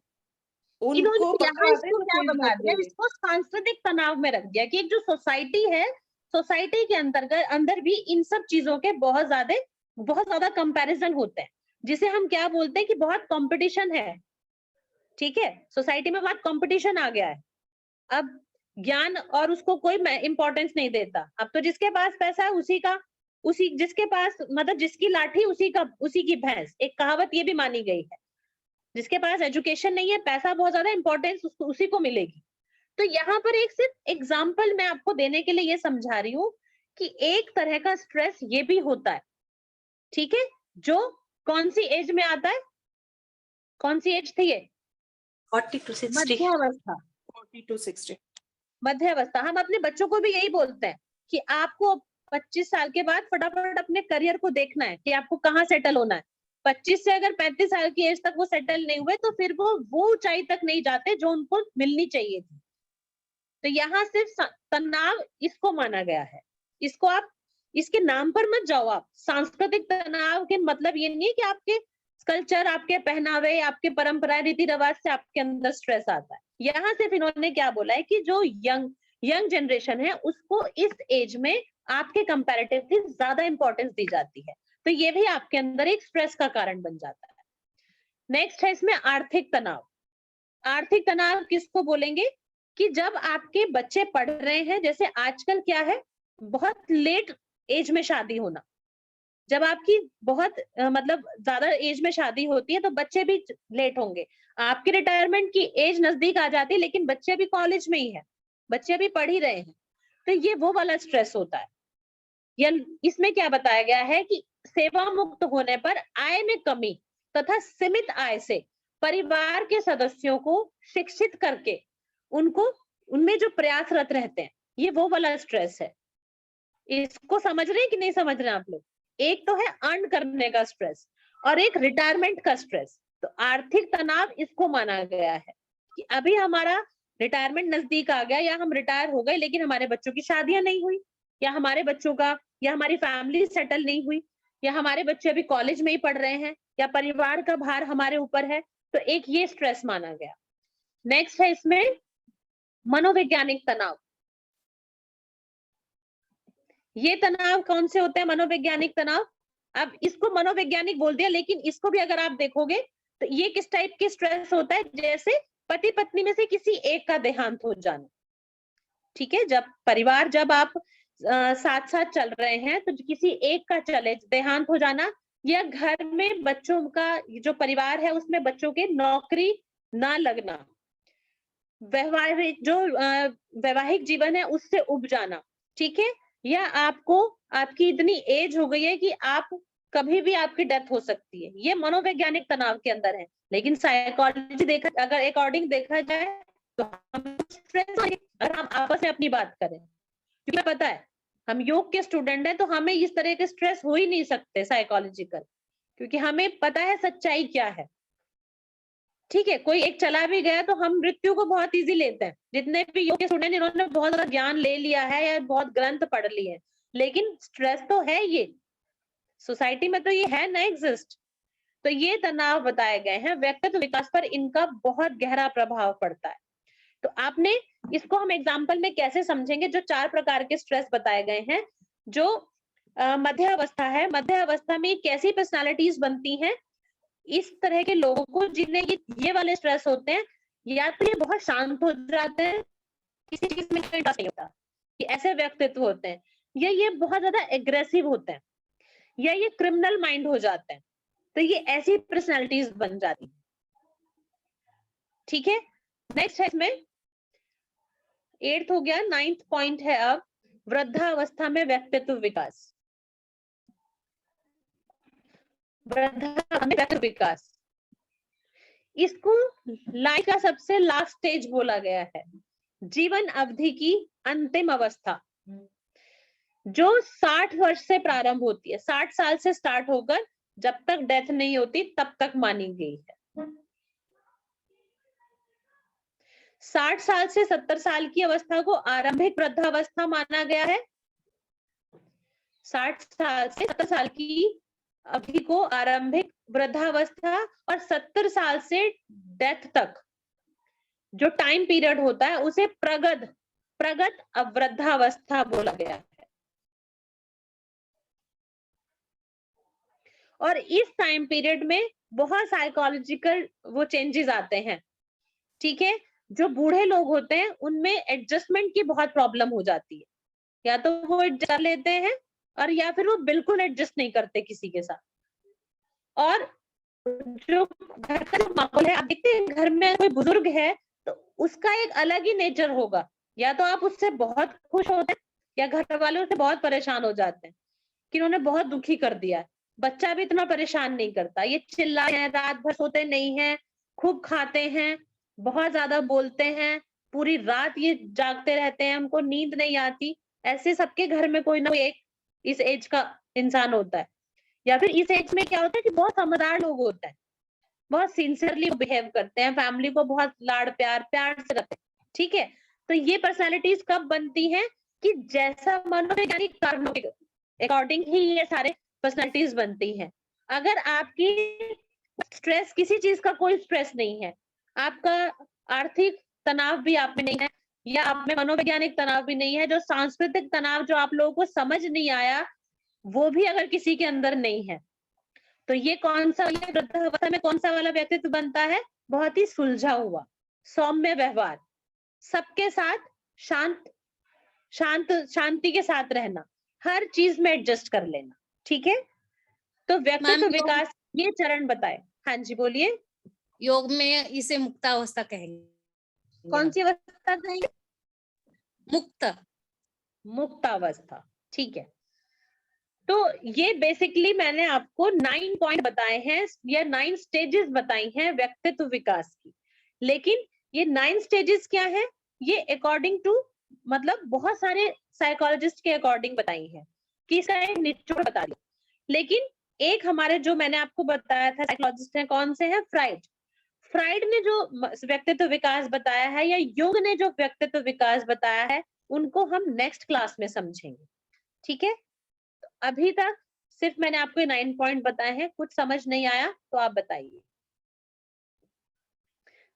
Speaker 1: इन्होंने
Speaker 4: उनको
Speaker 1: यहाँ
Speaker 4: पक्का आता है,
Speaker 1: इसको
Speaker 4: जो
Speaker 1: क्या
Speaker 4: फील्ड
Speaker 1: बना दिया,
Speaker 4: में
Speaker 1: इसको सांस्कृतिक तनाव में रख दिया कि एक जो सोसाइटी है, सोसाइटी के अंदर भी इन सब चीजों के बहुत ज्यादा कंपैरिजन होते हैं, जिसे हम क्या बोलते हैं कि बहुत कंपटीशन है। ठीक है, सोसाइटी में बहुत कंपटीशन आ गया है। अब ज्ञान और उसको कोई इंपॉर्टेंस नहीं देता। अब तो जिसके पास पैसा है उसी जिसके पास मतलब जिसकी लाठी उसी की भैंस, एक कहावत ये भी मानी गई है। जिसके पास एजुकेशन नहीं है, पैसा बहुत ज्यादा, इंपॉर्टेंस उसी को मिलेगी। तो यहाँ पर एक सिर्फ एग्जाम्पल मैं आपको देने के लिए ये समझा रही हूँ कि एक तरह का स्ट्रेस ये भी होता है, ठीक है, जो कौन सी एज में आता है, कौन सी एज थी ये?
Speaker 6: 40 to 60।
Speaker 1: मध्यावस्था।
Speaker 4: 40 to 60।
Speaker 1: मध्यावस्था। हम अपने बच्चों को भी यही बोलते हैं कि आपको 25 साल के बाद फटाफट अपने करियर को देखना है कि आपको कहाँ सेटल होना है। 25 से अगर 35 साल की एज तक वो सेटल नहीं हुए तो फिर वो ऊंचाई तक नहीं जाते जो उनको मिलनी चाहिए थी। तो यहाँ सिर्फ तनाव इसको माना गया है। इसको आप इसके नाम पर मत जाओ। आप सांस्कृतिक तनाव के मतलब ये नहीं है कि आपके कल्चर, आपके पहनावे, आपके परंपराएं, रीति रिवाज से आपके अंदर स्ट्रेस आता है। यहाँ सिर्फ इन्होंने क्या बोला है कि जो यंग जनरेशन है उसको इस एज में आपके कंपैरेटिवली ज्यादा इंपॉर्टेंस दी जाती है, तो ये भी आपके अंदर एक स्ट्रेस का कारण बन जाता है। नेक्स्ट है इसमें आर्थिक तनाव। आर्थिक तनाव किसको बोलेंगे कि जब आपके बच्चे पढ़ रहे हैं, जैसे आजकल क्या है, बहुत लेट एज में शादी होना। जब आपकी बहुत मतलब ज्यादा एज में शादी होती है तो बच्चे भी लेट होंगे। आपके रिटायरमेंट की एज नजदीक आ जाती है लेकिन बच्चे भी कॉलेज में ही है, बच्चे भी पढ़ ही रहे हैं, तो ये वो वाला स्ट्रेस होता है। या इसमें क्या बताया गया है कि सेवा मुक्त होने पर आय में कमी तथा सीमित आय से परिवार के सदस्यों को शिक्षित करके उनमें जो प्रयासरत रहते हैं, ये वो वाला स्ट्रेस है। इसको समझ रहे हैं कि नहीं समझ रहे हैं आप लोग? एक तो है अर्न करने का स्ट्रेस और एक रिटायरमेंट का स्ट्रेस। तो आर्थिक तनाव इसको माना गया है कि अभी हमारा रिटायरमेंट नजदीक आ गया या हम रिटायर हो गए लेकिन हमारे बच्चों की शादियां नहीं हुई, या हमारे बच्चों का या हमारी फैमिली सेटल नहीं हुई, या हमारे बच्चे अभी कॉलेज में ही पढ़ रहे हैं, या परिवार का भार हमारे ऊपर है, तो एक ये स्ट्रेस माना गया। नेक्स्ट है इसमें मनोवैज्ञानिक तनाव। ये तनाव कौन से होते हैं? मनोवैज्ञानिक तनाव। अब इसको मनोवैज्ञानिक बोल दिया, लेकिन इसको भी अगर आप देखोगे तो ये किस टाइप के स्ट्रेस होता है? जैसे पति पत्नी में से किसी एक का देहांत हो जाना, ठीक है, जब आप साथ साथ चल रहे हैं तो किसी एक का देहांत हो जाना, या घर में बच्चों का जो परिवार है उसमें बच्चों के नौकरी ना लगना, वैवाहिक जीवन है उससे उब जाना, ठीक है, या आपकी इतनी एज हो गई है कि कभी भी आपकी डेथ हो सकती है। ये मनोवैज्ञानिक तनाव के अंदर है। लेकिन साइकोलॉजी अगर अकॉर्डिंग देखा जाए तो हम स्ट्रेस, अगर हम आपस में अपनी बात करें, क्योंकि पता है हम योग के स्टूडेंट हैं तो हमें इस तरह के स्ट्रेस हो ही नहीं सकते साइकोलॉजिकल, क्योंकि हमें पता है सच्चाई क्या है, ठीक है। कोई एक चला भी गया तो हम मृत्यु को बहुत इजी लेते हैं। जितने भी योग के स्टूडेंट इन्होंने बहुत ज्यादा ज्ञान ले लिया है या बहुत ग्रंथ पढ़ लिए हैं, लेकिन स्ट्रेस तो है, ये सोसाइटी में तो ये है ना एग्जिस्ट। तो ये तनाव बताए गए हैं, व्यक्तित्व विकास पर इनका बहुत गहरा प्रभाव पड़ता है। तो आपने इसको हम एग्जाम्पल में कैसे समझेंगे? जो 4 प्रकार के स्ट्रेस बताए गए हैं, जो मध्य अवस्था है, मध्य अवस्था में कैसी पर्सनालिटीज बनती हैं इस तरह के लोगों को, जिन्हें ये वाले स्ट्रेस होते हैं, या तो ये बहुत शांत हो जाते हैं, किसी चीज में इंटरेस्ट नहीं होता, कि ऐसे व्यक्तित्व होते हैं, या ये बहुत ज्यादा एग्रेसिव होते हैं, या ये क्रिमिनल माइंड हो जाते हैं। तो ये ऐसी पर्सनालिटीज बन जाती है, ठीक है। नेक्स्ट है इसमें 8th हो गया। 9th पॉइंट है अब वृद्धावस्था में व्यक्तित्व विकास। वृद्धावस्था में व्यक्तित्व विकास, इसको लाइफ का सबसे लास्ट स्टेज बोला गया है, जीवन अवधि की अंतिम अवस्था, जो 60 वर्ष से प्रारंभ होती है। 60 साल से स्टार्ट होकर जब तक डेथ नहीं होती तब तक मानी गई है। 60 साल से 70 साल की अवस्था को आरंभिक वृद्धावस्था माना गया है। 60 साल से 70 साल की अवधि को आरंभिक वृद्धावस्था, और 70 साल से डेथ तक जो टाइम पीरियड होता है उसे प्रगत वृद्धावस्था बोला गया है। और इस टाइम पीरियड में बहुत साइकोलॉजिकल वो चेंजेस आते हैं, ठीक है। जो बूढ़े लोग होते हैं उनमें एडजस्टमेंट की बहुत प्रॉब्लम हो जाती है, या तो वो एडजस्ट कर लेते हैं और या फिर वो बिल्कुल एडजस्ट नहीं करते किसी के साथ। और जो घर का जो माहौल है, आप देखते हैं घर में कोई बुजुर्ग है तो उसका एक अलग ही नेचर होगा, या तो आप उससे बहुत खुश होते हैं या घर वाले उससे बहुत परेशान हो जाते हैं कि उन्होंने बहुत दुखी कर दिया है। बच्चा भी इतना परेशान नहीं करता, ये चिल्लाते हैं, रात भर सोते नहीं हैं, खूब खाते हैं, बहुत ज्यादा बोलते हैं, पूरी रात ये जागते रहते हैं, हमको नींद नहीं आती। ऐसे सबके घर में कोई ना कोई एक इस एज का इंसान होता है। या फिर इस एज में क्या होता है कि बहुत समझदार लोग होते हैं, बहुत सिंसियरली बिहेव करते हैं, फैमिली को बहुत लाड़ प्यार से रखते हैं, ठीक है। तो ये पर्सनालिटीज कब बनती हैं कि जैसा मनोवैज्ञानिक कारणों के अकॉर्डिंग ही ये सारे पर्सनालिटीज बनती हैं। अगर आपकी स्ट्रेस, किसी चीज का कोई स्ट्रेस नहीं है, आपका आर्थिक तनाव भी आप में नहीं है, या आप में मनोवैज्ञानिक तनाव भी नहीं है, जो सांस्कृतिक तनाव जो आप लोगों को समझ नहीं आया वो भी अगर किसी के अंदर नहीं है, तो ये कौन सा, ये वृद्धावस्था में कौन सा वाला व्यक्तित्व बनता है? बहुत ही सुलझा हुआ, सौम्य व्यवहार, सबके साथ शांति के साथ रहना, हर चीज में एडजस्ट कर लेना, ठीक है। तो व्यक्तित्व विकास ये चरण बताए। हाँ जी बोलिए।
Speaker 2: योग में इसे मुक्तावस्था कहेंगे।
Speaker 1: कौन सी अवस्था कहेंगे? मुक्तावस्था, ठीक है। तो ये बेसिकली मैंने आपको 9 पॉइंट बताए हैं या 9 स्टेजेस बताई हैं व्यक्तित्व विकास की। लेकिन ये 9 स्टेजेस क्या है, ये अकॉर्डिंग टू मतलब बहुत सारे साइकोलॉजिस्ट के अकॉर्डिंग बताई हैं कि इसका एक निचोड़ बता दिया। लेकिन एक हमारे जो मैंने आपको बताया था साइकोलॉजिस्ट हैं, कौन से हैं? फ्राइड ने जो व्यक्तित्व विकास बताया है या युंग ने जो व्यक्तित्व विकास बताया है, उनको हम नेक्स्ट क्लास में समझेंगे, ठीक है। तो अभी तक सिर्फ मैंने आपको 9 पॉइंट बताए हैं, कुछ समझ नहीं आया तो आप बताइए।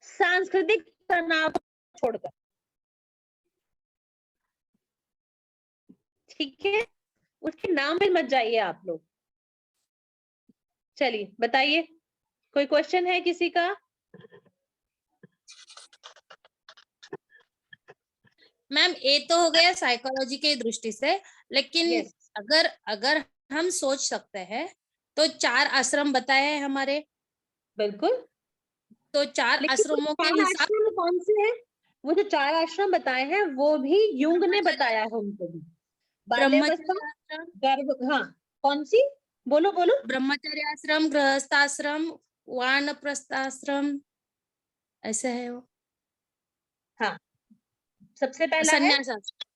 Speaker 1: सांस्कृतिक तनाव छोड़कर, ठीक है, उसके नाम में मत जाइए आप लोग। चलिए बताइए, कोई क्वेश्चन है किसी का?
Speaker 2: मैम ये तो हो गया साइकोलॉजी की दृष्टि से, लेकिन
Speaker 1: Yes.
Speaker 2: अगर हम सोच सकते हैं तो 4 आश्रम बताए हैं हमारे,
Speaker 1: बिल्कुल।
Speaker 2: तो 4 आश्रमों के हिसाब
Speaker 1: आश्रम कौन से हैं? वो जो 4 आश्रम बताए हैं वो भी युंग ने बताया है, उनको भी। बाल्यावस्था, गर्भ, हाँ कौन सी? बोलो।
Speaker 2: ब्रह्मचर्य आश्रम, गृहस्थाश्रम, वानप्रस्थाश्रम, ऐसे है वो।
Speaker 1: हाँ, सबसे पहला है
Speaker 2: संन्यास आश्रम।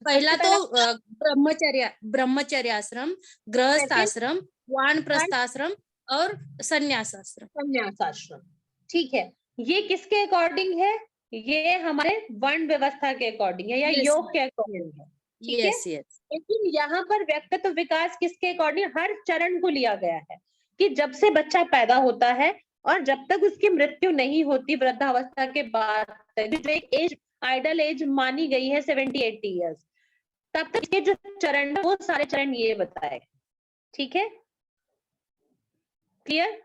Speaker 2: पहला तो ब्रह्मचर्य आश्रम, गृहस्थाश्रम, वानप्रस्थाश्रम और संन्यास
Speaker 1: आश्रम, ठीक है। ये किसके अकॉर्डिंग है? ये हमारे वर्ण व्यवस्था के अकॉर्डिंग है या
Speaker 2: Yes,
Speaker 1: योग के अकॉर्डिंग है, ठीक है।
Speaker 2: यस।
Speaker 1: लेकिन यहाँ पर व्यक्तित्व विकास किसके अकॉर्डिंग? हर चरण को लिया गया है कि जब से बच्चा पैदा होता है और जब तक उसकी मृत्यु नहीं होती वृद्धावस्था के बाद तक, जो एक एज आइडल एज मानी गई है 70-80 ईयर्स, तब तक ये जो चरण, वो सारे चरण ये बताए, ठीक है। क्लियर?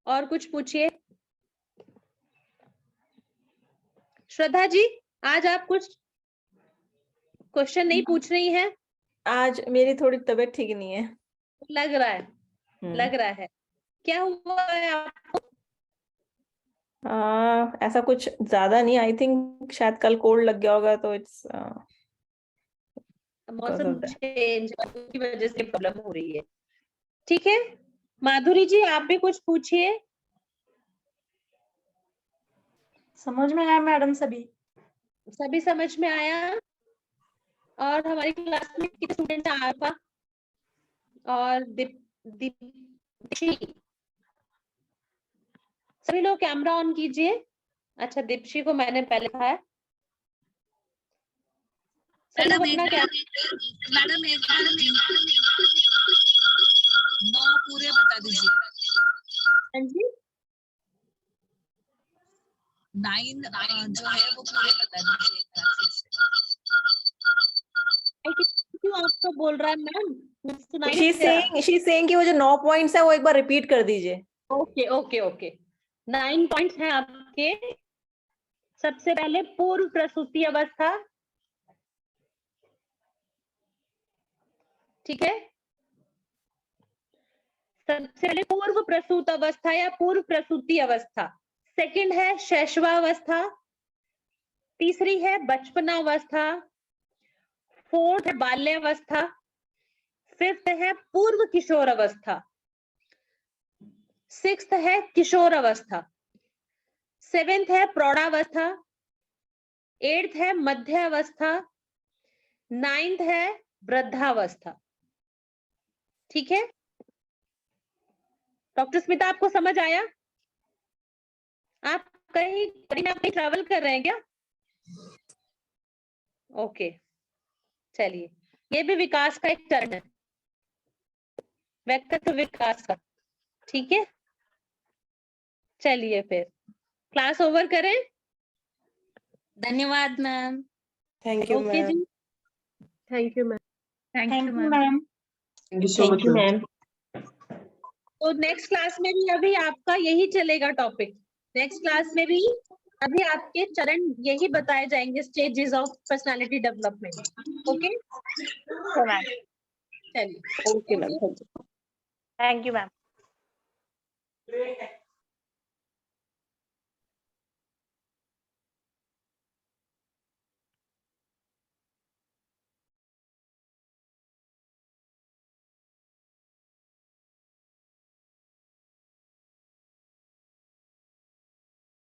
Speaker 1: और कुछ पूछिए। श्रद्धा जी, आज आप कुछ क्वेश्चन नहीं पूछ रही हैं?
Speaker 8: आज मेरी थोड़ी तबीयत ठीक नहीं है।
Speaker 1: लग रहा है। क्या हुआ है आपको?
Speaker 8: ऐसा कुछ ज्यादा नहीं, आई थिंक शायद कल कोल्ड लग गया होगा, तो इट्स
Speaker 1: मौसम चेंज की वजह से प्रॉब्लम हो रही है, ठीक है। माधुरी जी, आप भी कुछ पूछिए।
Speaker 7: समझ में आया मैडम?
Speaker 1: सभी समझ में आया? और हमारी क्लास में कितने स्टूडेंट हैं? आरफा और दीप्शी, सभी लोग कैमरा ऑन कीजिए। अच्छा, दीप्शी को मैंने पहले कहा है।
Speaker 9: मैडम
Speaker 1: अपना क्या
Speaker 9: मैडम 9 पूरे बता दीजिए।
Speaker 1: हाँ जी,
Speaker 9: 9 जो है वो पूरे बता दीजिए एक बार फिर से।
Speaker 1: क्यों आपको बोल रहा है मैम?
Speaker 8: she's saying कि वो जो 9 पॉइंट्स है वो एक बार रिपीट कर दीजिए।
Speaker 1: ओके 9 पॉइंट्स हैं आपके। सबसे पहले पूर्व प्रसूति अवस्था, ठीक है। सबसे पहले पूर्व प्रसूत अवस्था या पूर्व प्रसूति अवस्था। सेकंड है शैशवावस्था, तीसरी है बचपनावस्था, फोर्थ है बाल्यावस्था, फिफ्थ है पूर्व किशोर अवस्था, सिक्स्थ है किशोर अवस्था, सेवेंथ है प्रौढ़ावस्था, एट्थ है मध्य अवस्था, नाइन्थ है वृद्धावस्था। ठीक है डॉक्टर स्मिता, आपको समझ आया? आप कहीं ट्रैवल कर रहे हैं क्या? ओके, चलिए, ये भी विकास का एक चरण है, व्यक्तित्व विकास का। ठीक है, चलिए फिर क्लास ओवर करें।
Speaker 2: धन्यवाद ma'am.
Speaker 4: Thank you
Speaker 1: okay
Speaker 4: ma'am.
Speaker 1: जी,
Speaker 3: thank you ma'am.
Speaker 7: Thank you ma'am.
Speaker 5: Thank you so much, ma'am.
Speaker 1: तो नेक्स्ट क्लास में भी अभी आपका यही चलेगा टॉपिक। नेक्स्ट क्लास में भी अभी आपके चरण यही बताए जाएंगे, stages of personality development. Okay चलिए,
Speaker 8: okay ma'am, thank you ma'am.